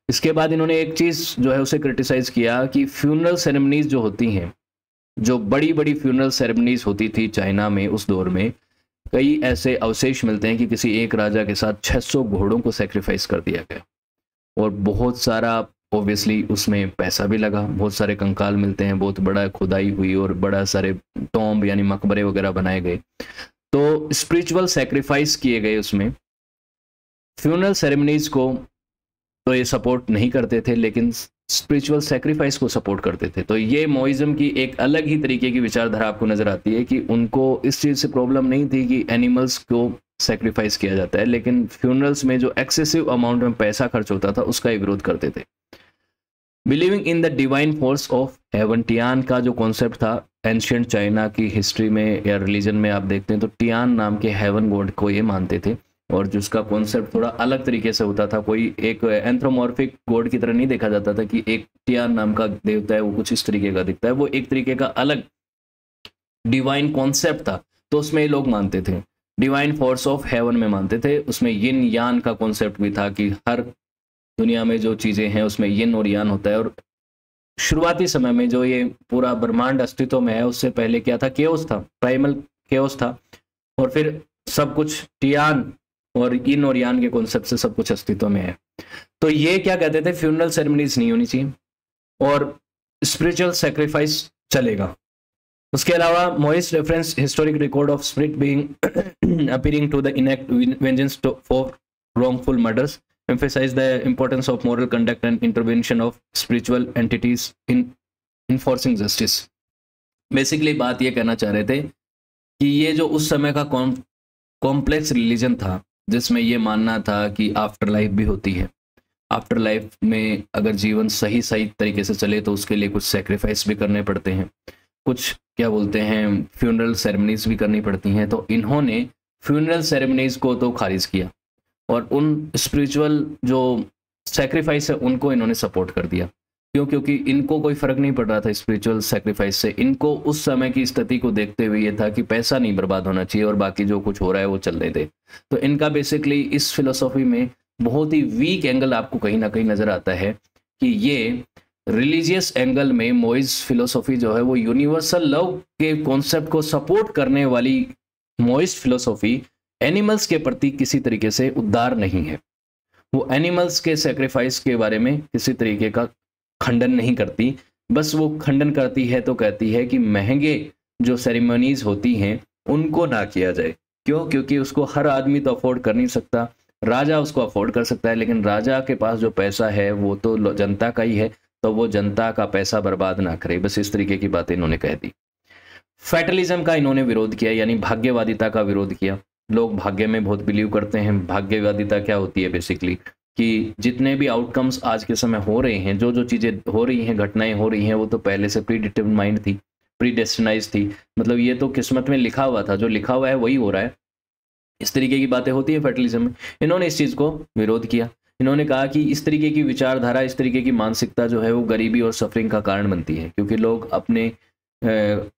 इसके बाद इन्होंने एक चीज़ जो है उसे क्रिटिसाइज किया कि फ्यूनरल सेरेमनीज जो होती हैं, जो बड़ी बड़ी फ्यूनरल सेरेमनीज होती थी चाइना में उस दौर में, कई ऐसे अवशेष मिलते हैं कि किसी एक राजा के साथ 600 घोड़ों को सेक्रीफाइस कर दिया गया, और बहुत सारा ऑब्वियसली उसमें पैसा भी लगा। बहुत सारे कंकाल मिलते हैं, बहुत बड़ा खुदाई हुई और बड़ा सारे टॉम्ब यानी मकबरे वगैरह बनाए गए, तो स्पिरिचुअल सेक्रीफाइस किए गए उसमें। फ्यूनरल सेरेमनीज को तो ये सपोर्ट नहीं करते थे, लेकिन स्पिरिचुअल सेक्रीफाइस को सपोर्ट करते थे। तो ये मोइज्म की एक अलग ही तरीके की विचारधारा आपको नजर आती है कि उनको इस चीज़ से प्रॉब्लम नहीं थी कि एनिमल्स को सेक्रीफाइस किया जाता है, लेकिन फ्यूनरल्स में जो एक्सेसिव अमाउंट में पैसा खर्च होता था उसका ही विरोध करते थे। Believing in the divine force of haven, Tian का जो कॉन्सेप्ट था एंशियंट चाइना की हिस्ट्री में या रिलीजन में आप देखते हैं तो टियान नाम के हेवन गॉड को ये मानते थे, और जिसका कॉन्सेप्ट थोड़ा अलग तरीके से होता था। कोई एक एंथ्रोमॉर्फिक गॉड की तरह नहीं देखा जाता था कि एक टियान नाम का देवता है वो कुछ इस तरीके का दिखता है, वो एक तरीके का अलग डिवाइन कॉन्सेप्ट था। तो उसमें ये लोग मानते थे, डिवाइन फोर्स ऑफ हेवन में मानते थे। उसमें यिन यान का कॉन्सेप्ट भी था कि हर दुनिया में जो चीज़ें हैं उसमें यिन और यान होता है। और शुरुआती समय में जो ये पूरा ब्रह्मांड अस्तित्व में है उससे पहले क्या था, केओस था, प्राइमल केओस था, और फिर सब कुछ टियान और इन और यान के कॉन्सेप्ट से सब कुछ अस्तित्व में है। तो ये क्या कहते थे, फ्यूनरल सेरेमनीज नहीं होनी चाहिए और स्पिरिचुअल सेक्रीफाइस चलेगा। उसके अलावा Mohists reference historic record of spirit being appearing to the enact vengeance for wrongful murders, emphasize the importance of moral conduct and intervention of spiritual entities in enforcing justice। Basically बात ये कहना चाह रहे थे कि ये जो उस समय का कॉम्प्लेक्स रिलीजन था जिसमें ये मानना था कि आफ्टर लाइफ भी होती है, आफ्टर लाइफ में अगर जीवन सही सही तरीके से चले तो उसके लिए कुछ सेक्रीफाइस भी करने पड़ते हैं, कुछ क्या बोलते हैं फ्यूनरल सेरेमनीज भी करनी पड़ती हैं। तो इन्होंने फ्यूनरल सेरेमनीज को तो खारिज किया और उन स्पिरिचुअल जो सेक्रीफाइस है उनको इन्होंने सपोर्ट कर दिया। क्यों? क्योंकि इनको कोई फर्क नहीं पड़ रहा था स्पिरिचुअल सेक्रीफाइस से। इनको उस समय की स्थिति को देखते हुए ये था कि पैसा नहीं बर्बाद होना चाहिए और बाकी जो कुछ हो रहा है वो चलने दे। तो इनका बेसिकली इस फिलोसॉफी में बहुत ही वीक एंगल आपको कहीं ना कहीं नजर आता है कि ये रिलीजियस एंगल में मोइज फिलोसॉफी जो है वो यूनिवर्सल लव के कॉन्सेप्ट को सपोर्ट करने वाली मोइज फिलोसॉफी एनिमल्स के प्रति किसी तरीके से उदार नहीं है। वो एनिमल्स के सेक्रीफाइस के बारे में किसी तरीके का खंडन नहीं करती, बस वो खंडन करती है तो कहती है कि महंगे जो सेरेमनीज होती हैं उनको ना किया जाए। क्यों? क्योंकि उसको हर आदमी तो अफोर्ड कर नहीं सकता। राजा उसको अफोर्ड कर सकता है, लेकिन राजा के पास जो पैसा है वो तो जनता का ही है, तो वो जनता का पैसा बर्बाद ना करे। बस इस तरीके की बातें इन्होंने कह दी। फैटलिज्म का इन्होंने विरोध किया, यानी भाग्यवादिता का विरोध किया। लोग भाग्य में बहुत बिलीव करते हैं। भाग्यवादिता क्या होती है बेसिकली कि जितने भी आउटकम्स आज के समय हो रहे हैं, जो जो चीज़ें हो रही हैं, घटनाएं हो रही हैं, वो तो पहले से प्री डिटरमाइंड थी, प्री डेस्टिनाइज थी। मतलब ये तो किस्मत में लिखा हुआ था, जो लिखा हुआ है वही हो रहा है। इस तरीके की बातें होती है फैटलिज्म में। इन्होंने इस चीज़ को विरोध किया। इन्होंने कहा कि इस तरीके की विचारधारा, इस तरीके की मानसिकता जो है वो गरीबी और सफरिंग का कारण बनती है, क्योंकि लोग अपने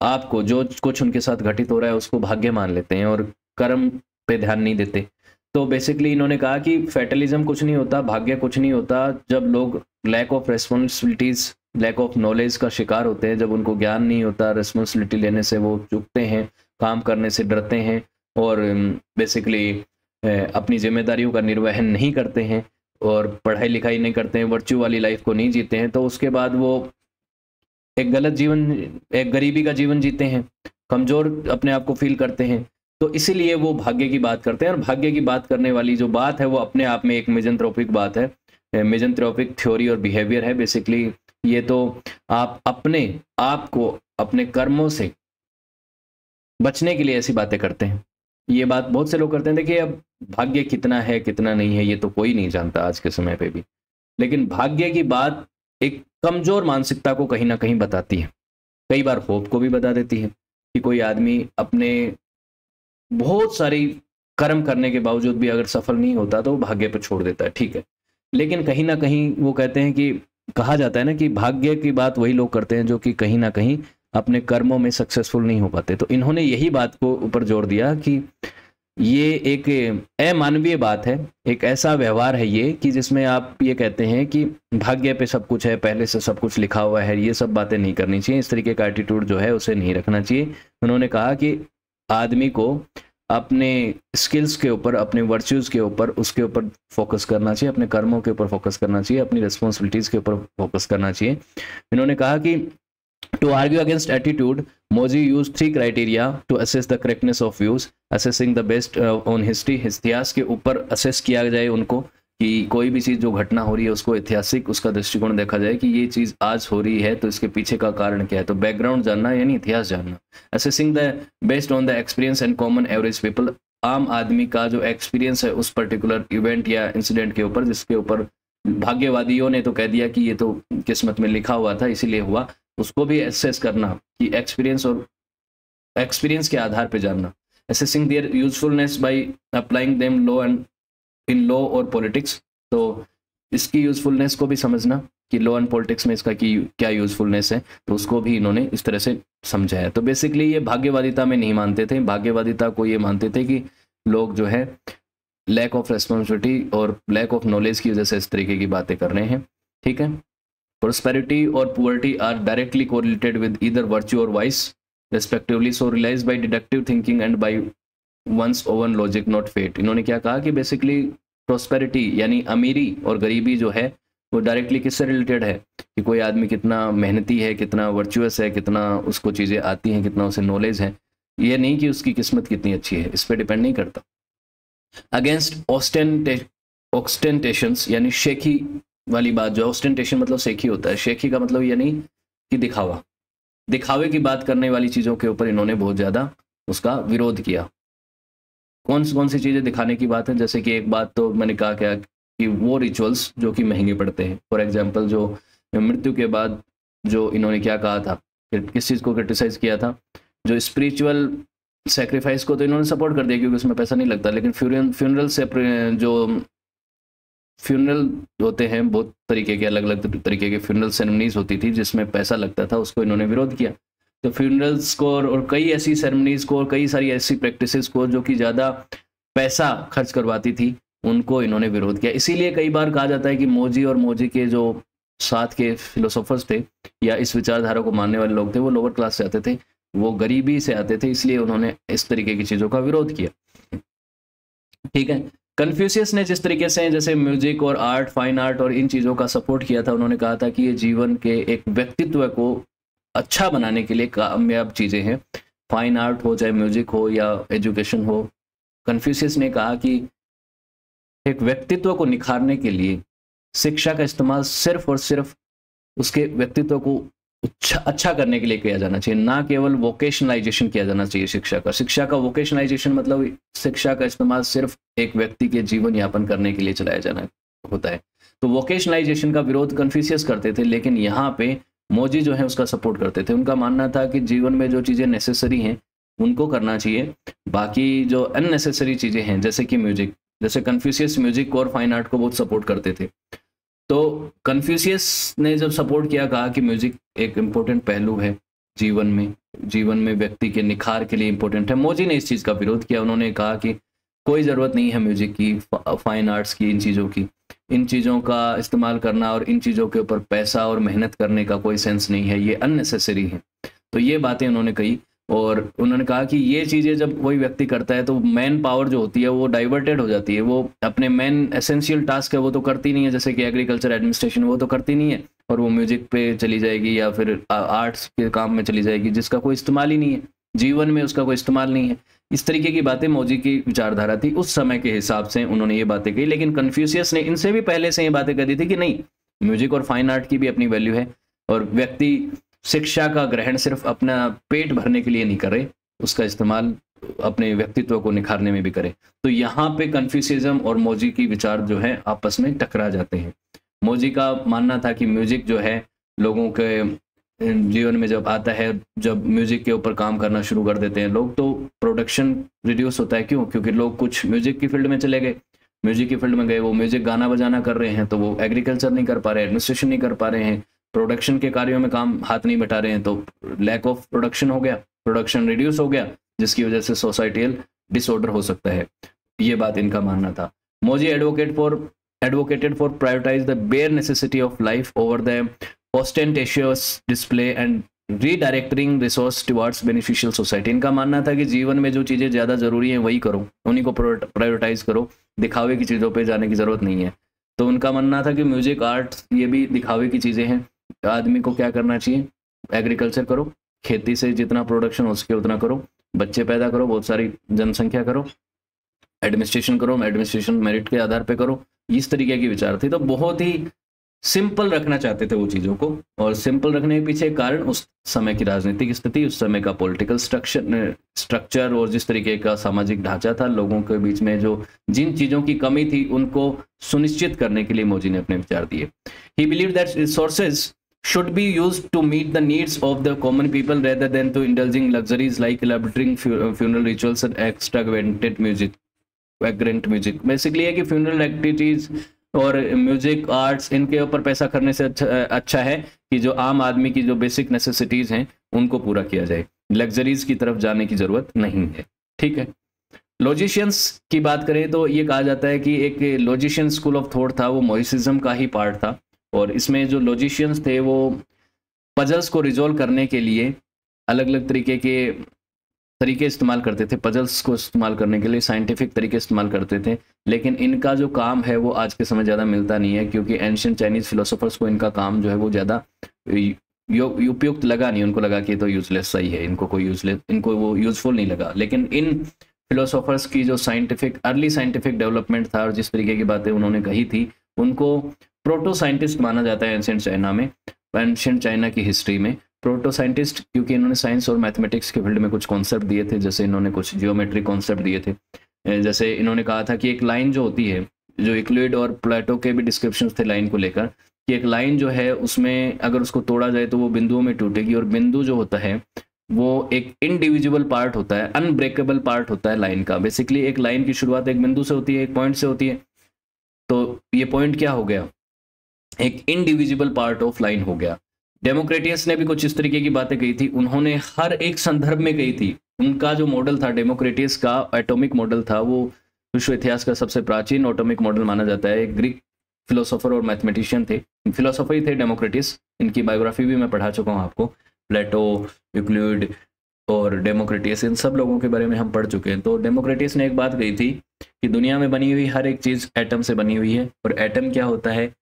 आप को जो कुछ उनके साथ घटित हो रहा है उसको भाग्य मान लेते हैं और कर्म पे ध्यान नहीं देते। तो बेसिकली इन्होंने कहा कि फैटलिज्म कुछ नहीं होता, भाग्य कुछ नहीं होता। जब लोग lack of responsibilities, lack of knowledge का शिकार होते हैं, जब उनको ज्ञान नहीं होता, रेस्पॉन्सिबिलिटी लेने से वो चूकते हैं, काम करने से डरते हैं और बेसिकली अपनी जिम्मेदारियों का निर्वहन नहीं करते हैं और पढ़ाई लिखाई नहीं करते हैं, वर्च्यू वाली लाइफ को नहीं जीते हैं, तो उसके बाद वो एक गलत जीवन, एक गरीबी का जीवन जीते हैं, कमज़ोर अपने आप को फील करते हैं। तो इसीलिए वो भाग्य की बात करते हैं। और भाग्य की बात करने वाली जो बात है वो अपने आप में एक मिजंथ्रोपिक बात है, मिजंथ्रोपिक थ्योरी और बिहेवियर है। बेसिकली ये तो आप अपने आप को अपने कर्मों से बचने के लिए ऐसी बातें करते हैं। ये बात बहुत से लोग करते हैं। देखिए, अब भाग्य कितना है कितना नहीं है ये तो कोई नहीं जानता आज के समय पे भी, लेकिन भाग्य की बात एक कमजोर मानसिकता को कहीं ना कहीं बताती है, कई बार होप को भी बता देती है कि कोई आदमी अपने बहुत सारी कर्म करने के बावजूद भी अगर सफल नहीं होता तो वो भाग्य पर छोड़ देता है, ठीक है। लेकिन कहीं ना कहीं वो कहते हैं कि, कहा जाता है ना कि भाग्य की बात वही लोग करते हैं जो कि कहीं ना कहीं अपने कर्मों में सक्सेसफुल नहीं हो पाते। तो इन्होंने यही बात को ऊपर जोर दिया कि ये एक अमानवीय बात है, एक ऐसा व्यवहार है ये कि जिसमें आप ये कहते हैं कि भाग्य पे सब कुछ है, पहले से सब कुछ लिखा हुआ है, ये सब बातें नहीं करनी चाहिए, इस तरीके का एटीट्यूड जो है उसे नहीं रखना चाहिए। उन्होंने कहा कि आदमी को अपने स्किल्स के ऊपर, अपने वर्च्यूज़ के ऊपर, उसके ऊपर फोकस करना चाहिए, अपने कर्मों के ऊपर फोकस करना चाहिए, अपनी रिस्पॉन्सिबिलिटीज़ के ऊपर फोकस करना चाहिए। इन्होंने कहा कि to argue against attitude, Moji used 3 criteria to assess the correctness of views, assessing the best on history। इतिहास के ऊपर असेस किया जाए उनको कि कोई भी चीज़ जो घटना हो रही है उसको ऐतिहासिक उसका दृष्टिकोण देखा जाए कि ये चीज़ आज हो रही है तो इसके पीछे का कारण क्या है, तो बैकग्राउंड जानना यानी इतिहास जानना। Assessing the based on the experience and common average people, आम आदमी का जो एक्सपीरियंस है उस पर्टिकुलर इवेंट या इंसिडेंट के ऊपर, जिसके ऊपर भाग्यवादियों ने तो कह दिया कि ये तो किस्मत में लिखा हुआ था इसीलिए हुआ, उसको भी एसेस करना कि एक्सपीरियंस और एक्सपीरियंस के आधार पे जानना। Assessing their usefulness by applying them law and in law और पॉलिटिक्स, तो इसकी यूजफुलनेस को भी समझना कि लॉ एंड पॉलिटिक्स में इसका की क्या यूजफुलनेस है, तो उसको भी इन्होंने इस तरह से समझाया। तो बेसिकली ये भाग्यवादिता में नहीं मानते थे, भाग्यवादिता को ये मानते थे कि लोग जो है लैक ऑफ रेस्पॉन्सिबिलिटी और लैक ऑफ नॉलेज की वजह से इस तरीके की बातें कर रहे हैं, ठीक है। Prosperity or poverty are directly correlated with either virtue or vice, respectively. So realized by deductive thinking and by one's own logic, not fate. इन्होंने क्या कहा कि बेसिकली prosperity यानी अमीरी और गरीबी जो है वो डायरेक्टली किससे रिलेटेड है कि कोई आदमी कितना मेहनती है, कितना वर्चुअस है, कितना उसको चीज़ें आती हैं, कितना उसे नॉलेज है, ये नहीं कि उसकी किस्मत कितनी अच्छी है, इस पर डिपेंड नहीं करता। अगेंस्ट ऑस्टेंटेशंस यानी शेखी वाली बात, जो ऑस्टेंटेशन मतलब शेखी होता है, शेखी का मतलब यानी कि दिखावा, दिखावे की बात करने वाली चीज़ों के ऊपर इन्होंने बहुत ज़्यादा उसका विरोध किया। कौन सी चीज़ें दिखाने की बात है, जैसे कि एक बात तो मैंने कहा क्या कि वो रिचुअल्स जो कि महंगे पड़ते हैं। फॉर एग्जांपल जो मृत्यु के बाद जो इन्होंने क्या कहा था, किस चीज़ को क्रिटिसाइज किया था, जो स्पिरिचुअल सेक्रीफाइस को तो इन्होंने सपोर्ट कर दिया क्योंकि उसमें पैसा नहीं लगता, लेकिन फ्यूनरल से जो फ्यूनरल होते हैं बहुत तरीके के, अलग अलग तरीके के फ्यूनरल सेरेमनीज होती थी जिसमें पैसा लगता था, उसको इन्होंने विरोध किया। तो फ्यूनरल्स को और कई ऐसी सेरेमनीज को और कई सारी ऐसी प्रैक्टिसेस को जो कि ज़्यादा पैसा खर्च करवाती थी उनको इन्होंने विरोध किया। इसीलिए कई बार कहा जाता है कि मोजी और मोजी के जो साथ के फिलोसोफर्स थे या इस विचारधारा को मानने वाले लोग थे वो लोअर क्लास से आते थे, वो गरीबी से आते थे, इसलिए उन्होंने इस तरीके की चीज़ों का विरोध किया, ठीक है। कन्फ्यूशियस ने जिस तरीके से जैसे म्यूजिक और आर्ट, फाइन आर्ट और इन चीज़ों का सपोर्ट किया था, उन्होंने कहा था कि ये जीवन के एक व्यक्तित्व को अच्छा बनाने के लिए कामयाब चीज़ें हैं, फाइन आर्ट हो चाहे म्यूजिक हो या एजुकेशन हो। कन्फ्यूशियस ने कहा कि एक व्यक्तित्व को निखारने के लिए शिक्षा का इस्तेमाल सिर्फ और सिर्फ उसके व्यक्तित्व को अच्छा करने के लिए किया जाना चाहिए, ना केवल वोकेशनलाइजेशन किया जाना चाहिए शिक्षा का। शिक्षा का वोकेशनलाइजेशन मतलब शिक्षा का इस्तेमाल सिर्फ एक व्यक्ति के जीवन यापन करने के लिए चलाया जाना होता है। तो वोकेशनलाइजेशन का विरोध कन्फ्यूशियस करते थे, लेकिन यहाँ पे मोजी जो है उसका सपोर्ट करते थे। उनका मानना था कि जीवन में जो चीज़ें नेसेसरी हैं उनको करना चाहिए, बाकी जो अननेसेसरी चीज़ें हैं जैसे कि म्यूजिक, जैसे कन्फ्यूशियस म्यूजिक और फाइन आर्ट को बहुत सपोर्ट करते थे। तो कन्फ्यूशियस ने जब सपोर्ट किया, कहा कि म्यूजिक एक इम्पोर्टेंट पहलू है जीवन में व्यक्ति के निखार के लिए इम्पोर्टेंट है। मोजी ने इस चीज़ का विरोध किया, उन्होंने कहा कि कोई ज़रूरत नहीं है म्यूजिक की, फाइन आर्ट्स की, इन चीज़ों की, इन चीज़ों का इस्तेमाल करना और इन चीज़ों के ऊपर पैसा और मेहनत करने का कोई सेंस नहीं है, ये अननेसेसरी है। तो ये बातें उन्होंने कही और उन्होंने कहा कि ये चीज़ें जब कोई व्यक्ति करता है तो मैन पावर जो होती है वो डाइवर्टेड हो जाती है, वो अपने मेन एसेंशियल टास्क है वो तो करती नहीं है, जैसे कि एग्रीकल्चर एडमिनिस्ट्रेशन वो तो करती नहीं है, और वो म्यूजिक पे चली जाएगी या फिर आर्ट्स के काम में चली जाएगी जिसका कोई इस्तेमाल ही नहीं है, जीवन में उसका कोई इस्तेमाल नहीं है। इस तरीके की बातें मोजी की विचारधारा थी, उस समय के हिसाब से उन्होंने ये बातें कही। लेकिन कन्फ्यूशियस ने इनसे भी पहले से ये बातें कही थी कि नहीं, म्यूजिक और फाइन आर्ट की भी अपनी वैल्यू है और व्यक्ति शिक्षा का ग्रहण सिर्फ अपना पेट भरने के लिए नहीं करे, उसका इस्तेमाल अपने व्यक्तित्व को निखारने में भी करे। तो यहाँ पे कन्फ्यूशियज्म और मोजी की विचार जो है आपस में टकरा जाते हैं। मोजी का मानना था कि म्यूजिक जो है लोगों के जीवन में जब आता है, जब म्यूजिक के ऊपर काम करना शुरू कर देते हैं लोग, तो प्रोडक्शन रिड्यूस होता है। क्यों? क्योंकि लोग कुछ म्यूजिक की फील्ड में चले गए, म्यूजिक की फील्ड में गए, वो म्यूजिक गाना बजाना कर रहे हैं, तो वो एग्रीकल्चर नहीं कर पा रहे, एडमिनिस्ट्रेशन नहीं कर पा रहे हैं, प्रोडक्शन के कार्यों में काम हाथ नहीं बटा रहे हैं, तो लैक ऑफ प्रोडक्शन हो गया, प्रोडक्शन रिड्यूस हो गया, जिसकी वजह से सोसाइटियल डिसऑर्डर हो सकता है। ये बात इनका मानना था। मोजी advocated for prioritize the bare necessity of life over the ostentatious display and redirecting resource towards beneficial society। इनका मानना था कि जीवन में जो चीज़ें ज़्यादा ज़रूरी हैं वही करो, उन्हीं को प्रायोरिटाइज करो, दिखावे की चीज़ों पे जाने की ज़रूरत नहीं है। तो उनका मानना था कि म्यूजिक, आर्ट ये भी दिखावे की चीज़ें हैं। आदमी को क्या करना चाहिए? एग्रीकल्चर करो, खेती से जितना प्रोडक्शन हो सके उतना करो, बच्चे पैदा करो, बहुत सारी जनसंख्या करो, एडमिनिस्ट्रेशन करो, एडमिनिस्ट्रेशन मेरिट के आधार पे करो। इस तरीके की विचार थे। तो बहुत ही सिंपल रखना चाहते थे वो चीज़ों को, और सिंपल रखने के पीछे कारण उस समय की राजनीतिक स्थिति, उस समय का पॉलिटिकल स्ट्रक्चर और जिस तरीके का सामाजिक ढांचा था, लोगों के बीच में जो जिन चीज़ों की कमी थी उनको सुनिश्चित करने के लिए मोजी ने अपने विचार दिए। ही believe that resources should be used to meet the needs of the common people rather than to indulging luxuries like elaborating funeral rituals and extravagant music। Basically है कि फ्यूनरल एक्टिविटीज और म्यूजिक, आर्ट्स, इनके ऊपर पैसा करने से अच्छा है कि जो आम आदमी की जो बेसिक नेसेसिटीज हैं उनको पूरा किया जाए, लग्जरीज की तरफ जाने की जरूरत नहीं है। ठीक है। लॉजिशियंस की बात करें तो ये कहा जाता है कि एक लॉजिशियन स्कूल ऑफ थॉट था, वो मोइसिज्म का ही पार्ट था, और इसमें जो लॉजिशियंस थे वो पजल्स को रिजॉल्व करने के लिए अलग अलग तरीके इस्तेमाल करते थे। पजल्स को इस्तेमाल करने के लिए साइंटिफिक तरीके इस्तेमाल करते थे, लेकिन इनका जो काम है वो आज के समय ज़्यादा मिलता नहीं है, क्योंकि एंशियंट चाइनीज़ फिलोसोफर्स को इनका काम जो है वो ज़्यादा उपयुक्त लगा नहीं। उनको लगा कि तो यूजलेस सही है, इनको वो यूजफुल नहीं लगा। लेकिन इन फिलोसोफर्स की जो अर्ली साइंटिफिक डेवलपमेंट था और जिस तरीके की बातें उन्होंने कही थी, उनको प्रोटो साइंटिस्ट माना जाता है एंशियंट चाइना में, एंशियंट चाइना की हिस्ट्री में प्रोटो साइंटिस्ट, क्योंकि इन्होंने साइंस और मैथमेटिक्स के फील्ड में कुछ कॉन्सेप्ट दिए थे। जैसे इन्होंने कुछ जियोमेट्रिक कॉन्सेप्ट दिए थे। जैसे इन्होंने कहा था कि एक लाइन जो होती है, जो यूक्लिड और प्लेटो के भी डिस्क्रिप्शन थे लाइन को लेकर, कि एक लाइन जो है उसमें अगर उसको तोड़ा जाए तो वो बिंदुओं में टूटेगी, और बिंदु जो होता है वो एक इनडिविजिबल पार्ट होता है, अनब्रेकेबल पार्ट होता है लाइन का। बेसिकली एक लाइन की शुरुआत एक बिंदु से होती है, एक पॉइंट से होती है। तो ये पॉइंट क्या हो गया? एक इनडिविजिबल पार्ट ऑफ लाइन हो गया। डेमोक्रेटियस ने भी कुछ इस तरीके की बातें कही थी। उन्होंने हर एक संदर्भ में कही थी। उनका जो मॉडल था डेमोक्रेटियस का, एटॉमिक मॉडल था, वो विश्व इतिहास का सबसे प्राचीन एटॉमिक मॉडल माना जाता है। एक ग्रीक फिलोसोफर और मैथमेटिशियन थे, फिलोसोफर ही थे डेमोक्रेटिस। इनकी बायोग्राफी भी मैं पढ़ा चुका हूँ आपको। प्लेटो, यूक्लिड और डेमोक्रेटिस, इन सब लोगों के बारे में हम पढ़ चुके हैं। तो डेमोक्रेटिस ने एक बात कही थी कि दुनिया में बनी हुई हर एक चीज़ एटम से बनी हुई है, और एटम क्या होता है?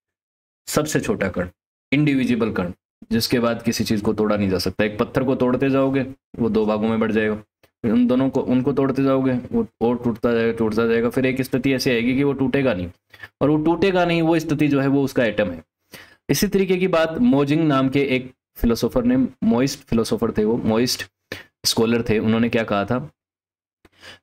सबसे छोटा कण, इंडिविजिबल कण, जिसके बाद किसी चीज़ को तोड़ा नहीं जा सकता। एक पत्थर को तोड़ते जाओगे वो दो भागों में बढ़ जाएगा, उन दोनों को उनको तोड़ते जाओगे वो और टूटता जाएगा, फिर एक स्थिति ऐसी आएगी कि वो टूटेगा नहीं, और वो टूटेगा नहीं, वो स्थिति जो है वो उसका एटम है। इसी तरीके की बात मोजिंग नाम के एक फिलोसोफर ने, मोइस्ट फिलोसोफर थे वो, मोइस्ट स्कॉलर थे, उन्होंने क्या कहा था?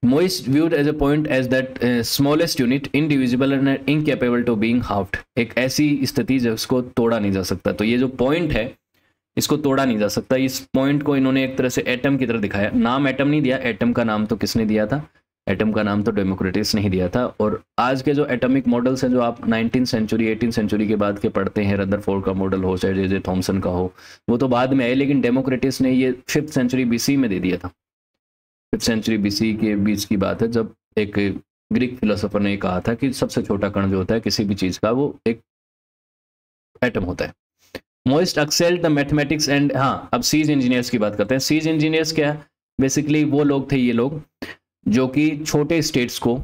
Moist viewed as a point as that smallest unit, indivisible and incapable to being halved। एक ऐसी स्थिति जिसको तोड़ा नहीं जा सकता। तो ये जो पॉइंट है इसको तोड़ा नहीं जा सकता। इस पॉइंट को इन्होंने एक तरह से एटम की तरह दिखाया। नाम एटम नहीं दिया, एटम का नाम तो किसने दिया था? एटम का नाम तो डेमोक्रेटिस ने ही दिया था। और आज के जो एटॉमिक मॉडल्स हैं जो आप 19th सेंचुरी 18th सेंचुरी के बाद के पढ़ते हैं, रदरफोर्ड का मॉडल हो चाहे जे थॉमसन का हो, वो तो बाद में आए, लेकिन डेमोक्रेटिस ने ये 5th सेंचुरी BC में दे दिया था। 5th सेंचुरी BC के बीच की बात है, जब एक ग्रीक फिलोसोफर ने कहा था कि सबसे छोटा कण जो होता है किसी भी चीज़ का वो एक एटम होता है। Most excelled the mathematics and, हाँ अब सीज इंजीनियर्स की बात करते हैं। सीज इंजीनियर्स क्या? बेसिकली वो लोग थे, ये लोग जो कि छोटे स्टेट्स को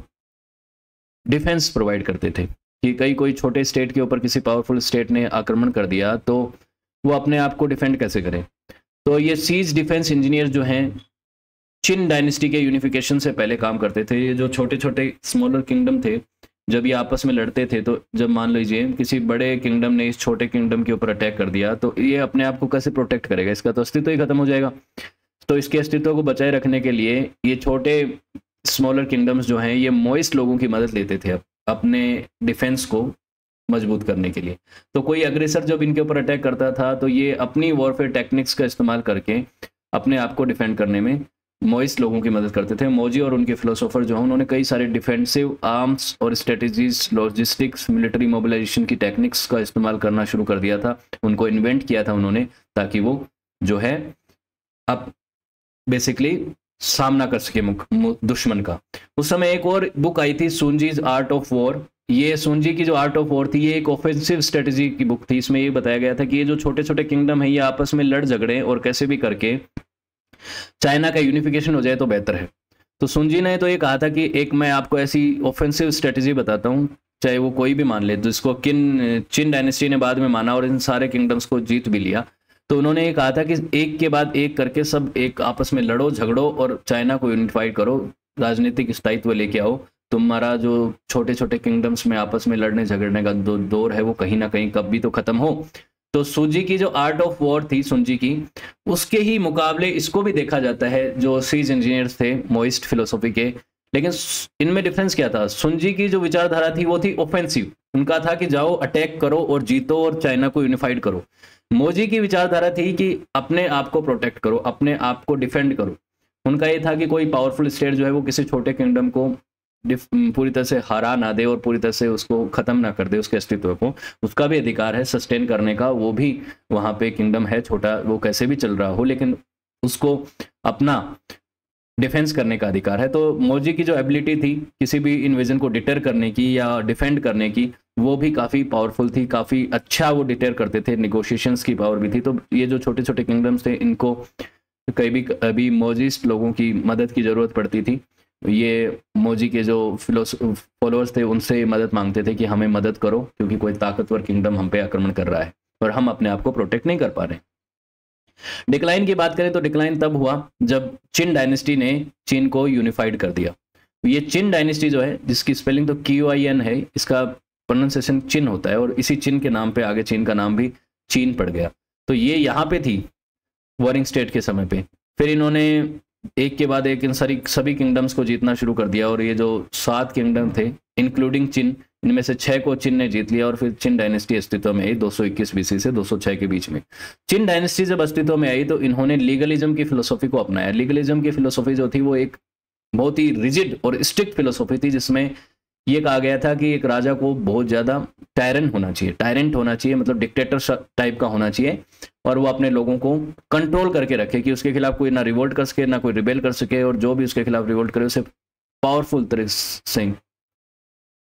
डिफेंस प्रोवाइड करते थे, कि कोई छोटे स्टेट के ऊपर किसी पावरफुल स्टेट ने आक्रमण कर दिया तो वो अपने आप को डिफेंड कैसे करें। तो ये सीज डिफेंस इंजीनियर जो हैं चिन डायनेस्टी के यूनिफिकेशन से पहले काम करते थे। ये जो छोटे छोटे स्मॉलर किंगडम थे, जब ये आपस में लड़ते थे, तो जब मान लीजिए किसी बड़े किंगडम ने इस छोटे किंगडम के ऊपर अटैक कर दिया, तो ये अपने आप को कैसे प्रोटेक्ट करेगा? इसका तो अस्तित्व ही खत्म हो जाएगा। तो इसके अस्तित्व को बचाए रखने के लिए ये छोटे स्मॉलर किंगडम्स जो हैं ये मोइस्ट लोगों की मदद लेते थे अपने डिफेंस को मजबूत करने के लिए। तो कोई अग्रेसर जब इनके ऊपर अटैक करता था तो ये अपनी वॉरफेयर टेक्निक्स का इस्तेमाल करके अपने आप को डिफेंड करने में मोइस्ट लोगों की मदद करते थे। मोजी और उनके फिलोसोफर जो हैं उन्होंने कई सारे डिफेंसिव आर्म्स और स्ट्रेटजीज, लॉजिस्टिक्स, मिलिट्री मोबिलाइजेशन की टेक्निक्स का इस्तेमाल करना शुरू कर दिया था। उनको इन्वेंट किया था उन्होंने, ताकि वो जो है अब बेसिकली सामना कर सके दुश्मन का। उस समय एक और बुक आई थी, सुंजीज आर्ट ऑफ वॉर। ये सुंजी की जो आर्ट ऑफ वॉर थी ये एक ऑफेंसिव स्ट्रेटजी की बुक थी। इसमें ये बताया गया था कि ये जो छोटे छोटे किंगडम है ये आपस में लड़ झगड़े और कैसे भी करके चाइना का यूनिफिकेशन हो जाए तो बेहतर है। तो सुंजी ने तो ये कहा था कि एक मैं आपको ऐसी ऑफेंसिव स्ट्रेटजी बताता हूँ, चाहे वो कोई भी मान ले, जिसको चिन डायनेस्टी ने बाद में माना और इन सारे किंगडम्स को जीत भी लिया। तो उन्होंने ये कहा था कि एक के बाद एक करके सब एक आपस में लड़ो झगड़ो और चाइना को यूनिफाइड करो, राजनीतिक स्थायित्व लेके आओ। तुम्हारा जो छोटे छोटे किंगडम्स में आपस में लड़ने झगड़ने का दौर है वो कहीं ना कहीं कब भी तो खत्म हो। तो सुंजी की जो आर्ट ऑफ वॉर थी सुंजी की, उसके ही मुकाबले इसको भी देखा जाता है जो सीज इंजीनियर्स थे मोइस्ट फिलोसॉफी के। लेकिन इनमें डिफरेंस क्या था? सुंजी की जो विचारधारा थी वो थी ऑफेंसिव, उनका था कि जाओ अटैक करो और जीतो और चाइना को यूनिफाइड करो। मोजी की विचारधारा थी कि अपने आप को प्रोटेक्ट करो, अपने आप को डिफेंड करो। उनका ये था कि कोई पावरफुल स्टेट जो है वो किसी छोटे किंगडम को पूरी तरह से हरा ना दे और पूरी तरह से उसको खत्म ना कर दे, उसके अस्तित्व को। उसका भी अधिकार है सस्टेन करने का, वो भी वहां पे किंगडम है छोटा, वो कैसे भी चल रहा हो, लेकिन उसको अपना डिफेंस करने का अधिकार है। तो मोजी की जो एबिलिटी थी किसी भी इन्वेजन को डिटर करने की या डिफेंड करने की, वो भी काफ़ी पावरफुल थी, काफ़ी अच्छा वो डिटर करते थे, नेगोशिएशंस की पावर भी थी। तो ये जो छोटे छोटे किंगडम्स थे इनको कभी मोजिस्ट लोगों की मदद की ज़रूरत पड़ती थी। ये मोजी के जो फॉलोअर्स थे उनसे मदद मांगते थे कि हमें मदद करो, क्योंकि कोई ताकतवर किंगडम हम पे आक्रमण कर रहा है और हम अपने आप को प्रोटेक्ट नहीं कर पा रहे। डिक्लाइन की बात करें तो डिक्लाइन तब हुआ जब चिन डायनेस्टी ने चीन को यूनिफाइड कर दिया। ये चिन डायनेस्टी जो है, जिसकी स्पेलिंग तो QIN है, इसका प्रोनाउंसिएशन चिन होता है और इसी चिन के नाम पे आगे चीन का नाम भी चीन पड़ गया। तो ये यहाँ पे थी वॉरिंग स्टेट के समय पे। फिर इन्होंने एक के बाद एक इन सभी किंगडम्स को जीतना शुरू कर दिया और ये जो 7 किंगडम थे इंक्लूडिंग चिन, इनमें से 6 को चिन ने जीत लिया और फिर चिन डायनेस्टी अस्तित्व में आई 221 BC से 206 के बीच में। चिन डायनेस्टी जब अस्तित्व में आई तो इन्होंने लीगलिज्म की फिलोसॉफी को अपनाया। लीगलिज्म की फिलोसॉफी जो थी वो एक बहुत ही रिजिड और स्ट्रिक्ट फिलोसॉफी थी, जिसमें ये कहा गया था कि एक राजा को बहुत ज़्यादा टायरेंट होना चाहिए, मतलब डिक्टेटर टाइप का होना चाहिए, और वो अपने लोगों को कंट्रोल करके रखे कि उसके खिलाफ कोई ना रिवोल्ट कर सके, ना कोई रिबेल कर सके, और जो भी उसके खिलाफ रिवोल्ट करे उसे पावरफुल तरह से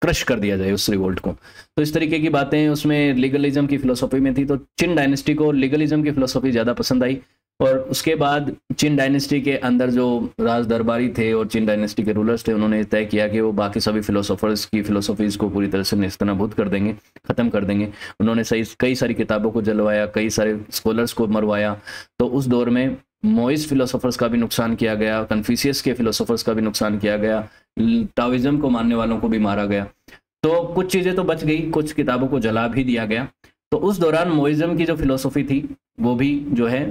क्रश कर दिया जाए उस रिवोल्ट को। तो इस तरीके की बातें उसमें लीगलिज्म की फिलोसॉफी में थी। तो चिन डायनेस्टी को लीगलिज्म की फिलोसॉफी ज़्यादा पसंद आई और उसके बाद चिन डायनेस्टी के अंदर जो राज दरबारी थे और चिन डायनेस्टी के रूलर्स थे, उन्होंने तय किया कि वो बाकी सभी फिलोसोफर्स की फिलोसॉफीज़ को पूरी तरह से नेस्तनाबूद कर देंगे, ख़त्म कर देंगे। उन्होंने कई सारी किताबों को जलवाया, कई सारे स्कॉलर्स को मरवाया। तो उस दौर में मोइस्ट फिलोसोफर्स का भी नुकसान किया गया, कन्फ्यूशियस के फिलोसोफर्स का भी नुकसान किया गया, टाओइज्म को मानने वालों को भी मारा गया। तो कुछ चीज़ें तो बच गई, कुछ किताबों को जला भी दिया गया। तो उस दौरान मोइज्म की जो फिलोसॉफी थी वो भी जो है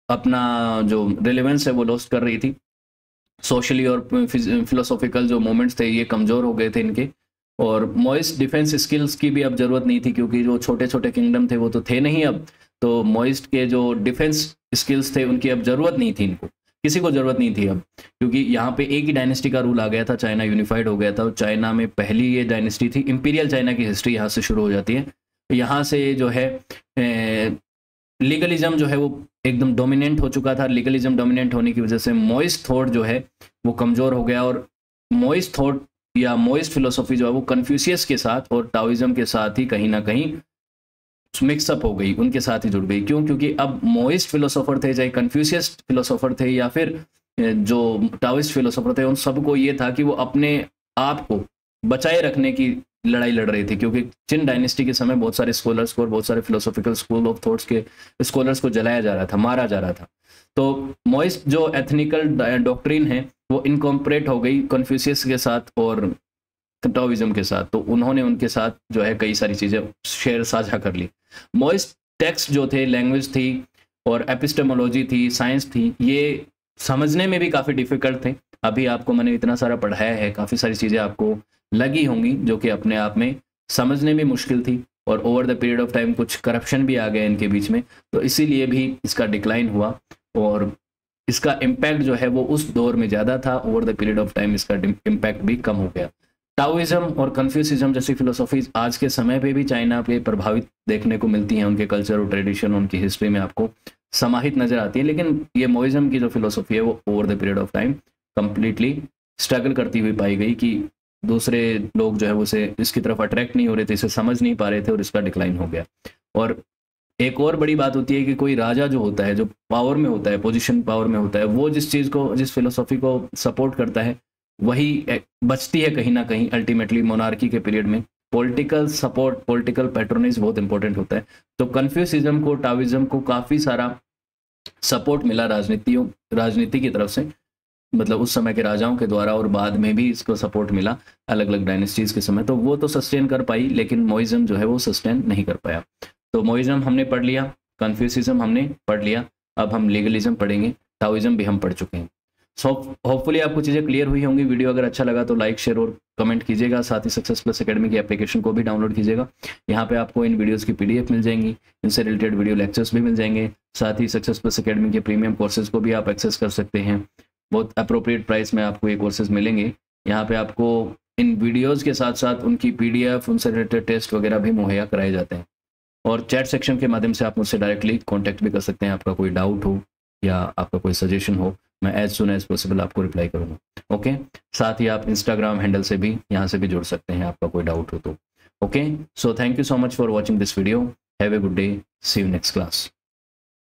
अपना जो रिलेवेंस है वो लॉस्ट कर रही थी। सोशली और फिलोसॉफिकल जो मोमेंट्स थे ये कमज़ोर हो गए थे इनके, और मोइस्ट डिफेंस स्किल्स की भी अब ज़रूरत नहीं थी, क्योंकि जो छोटे छोटे किंगडम थे वो तो थे नहीं अब। तो मोइस्ट के जो डिफेंस स्किल्स थे उनकी अब ज़रूरत नहीं थी, इनको किसी को ज़रूरत नहीं थी अब, क्योंकि यहाँ पे एक ही डायनेस्टी का रूल आ गया था, चाइना यूनिफाइड हो गया था। चाइना में पहली ये डायनेस्टी थी, इंपीरियल चाइना की हिस्ट्री यहाँ से शुरू हो जाती है। यहाँ से जो है लीगलिज्म जो है वो एकदम डोमिनेंट हो चुका था। लीगलिज्म डोमिनेंट होने की वजह से मोइस्ट थॉट जो है वो कमज़ोर हो गया, और मोइस्ट थॉट या मोइस्ट फिलोसॉफी जो है वो कन्फ्यूशियस के साथ और टाओइज्म के साथ ही कहीं ना कहीं मिक्सअप हो गई, उनके साथ ही जुड़ गई। क्यों? क्योंकि अब मोइस्ट फिलोसोफर थे, चाहे कन्फ्यूशियस फिलोसोफर थे या फिर जो टाओइस्ट फिलोसोफर थे, उन सबको ये था कि वो अपने आप को बचाए रखने की लड़ाई लड़ रही थी। क्योंकि चिन डायनेस्टी के समय बहुत सारे स्कॉलर्स को और बहुत सारे फिलोसॉफिकल स्कूल ऑफ थॉट्स के स्कॉलर्स को जलाया जा रहा था, मारा जा रहा था। तो मोइस्ट जो एथनिकल डॉक्ट्रिन है वो इनकॉर्पोरेट हो गई कन्फ्यूशियस के साथ और टाओइज्म के साथ। तो उन्होंने उनके साथ जो है कई सारी चीज़ें शेयर साझा कर ली। मोइस्ट टेक्स्ट जो थे, लैंग्वेज थी, और एपिस्टेमोलॉजी थी, साइंस थी, ये समझने में भी काफ़ी डिफिकल्ट थे। अभी आपको मैंने इतना सारा पढ़ाया है, काफ़ी सारी चीज़ें आपको लगी होंगी जो कि अपने आप में समझने में मुश्किल थी, और over the period of time कुछ करप्शन भी आ गया इनके बीच में, तो इसीलिए भी इसका डिक्लाइन हुआ और इसका इम्पैक्ट जो है वो उस दौर में ज़्यादा था, over the period of time इसका इम्पैक्ट भी कम हो गया। टाओइज्म और कन्फ्यूसिज्म जैसी फिलोसॉफीज आज के समय पे भी चाइना पे प्रभावित देखने को मिलती हैं, उनके कल्चर और ट्रेडिशन, उनकी हिस्ट्री में आपको समाहित नजर आती है, लेकिन ये मोइज्म की जो फिलोसॉफी है वो over the period of time completely struggle करती हुई पाई गई कि दूसरे लोग जो है उसे इसकी तरफ अट्रैक्ट नहीं हो रहे थे, इसे समझ नहीं पा रहे थे और इसका डिक्लाइन हो गया। और एक और बड़ी बात होती है कि कोई राजा जो होता है, जो पावर में होता है, पोजीशन पावर में होता है, वो जिस चीज़ को, जिस फिलोसॉफी को सपोर्ट करता है वही बचती है कहीं ना कहीं अल्टीमेटली। मोनार्की के पीरियड में पॉलिटिकल सपोर्ट, पॉलिटिकल पैट्रोनेज बहुत इंपॉर्टेंट होता है। तो कन्फ्यूसिज्म को, टाओइज्म को काफ़ी सारा सपोर्ट मिला राजनीति की तरफ से, मतलब उस समय के राजाओं के द्वारा, और बाद में भी इसको सपोर्ट मिला अलग अलग डायनेस्टीज के समय, तो वो तो सस्टेन कर पाई, लेकिन मोइज्म जो है वो सस्टेन नहीं कर पाया। तो मोइज्म हमने पढ़ लिया, कन्फ्यूसिज्म हमने पढ़ लिया, अब हम लीगलिज्म पढ़ेंगे, टाओइज्म भी हम पढ़ चुके हैं। सो होपफुली आपको चीज़ें क्लियर हुई होंगी। वीडियो अगर अच्छा लगा तो लाइक, शेयर और कमेंट कीजिएगा। साथ ही सक्सेस प्लस एकेडमी की एप्लीकेशन को भी डाउनलोड कीजिएगा। यहाँ पे आपको इन वीडियोस की PDF मिल जाएंगी, इनसे रिलेटेड वीडियो लेक्चर्स भी मिल जाएंगे। साथ ही सक्सेस प्लस एकेडमी के प्रीमियम कोर्सेज को भी आप एक्सेस कर सकते हैं, बहुत अप्रोप्रिएट प्राइस में आपको ये कोर्सेज मिलेंगे। यहाँ पे आपको इन वीडियोज़ के साथ साथ उनकी PDF, उनसे रिलेटेड टेस्ट वगैरह भी मुहैया कराए जाते हैं, और चैट सेक्शन के माध्यम से आप मुझसे डायरेक्टली कॉन्टैक्ट भी कर सकते हैं। आपका कोई डाउट हो या आपका कोई सजेशन हो, मैं एज सुन एज पॉसिबल आपको रिप्लाई करूँगा। ओके, साथ ही आप इंस्टाग्राम हैंडल से भी, यहाँ से भी जुड़ सकते हैं आपका कोई डाउट हो तो। Okay, so thank you so much for watching this video. Have a good day, see you next class.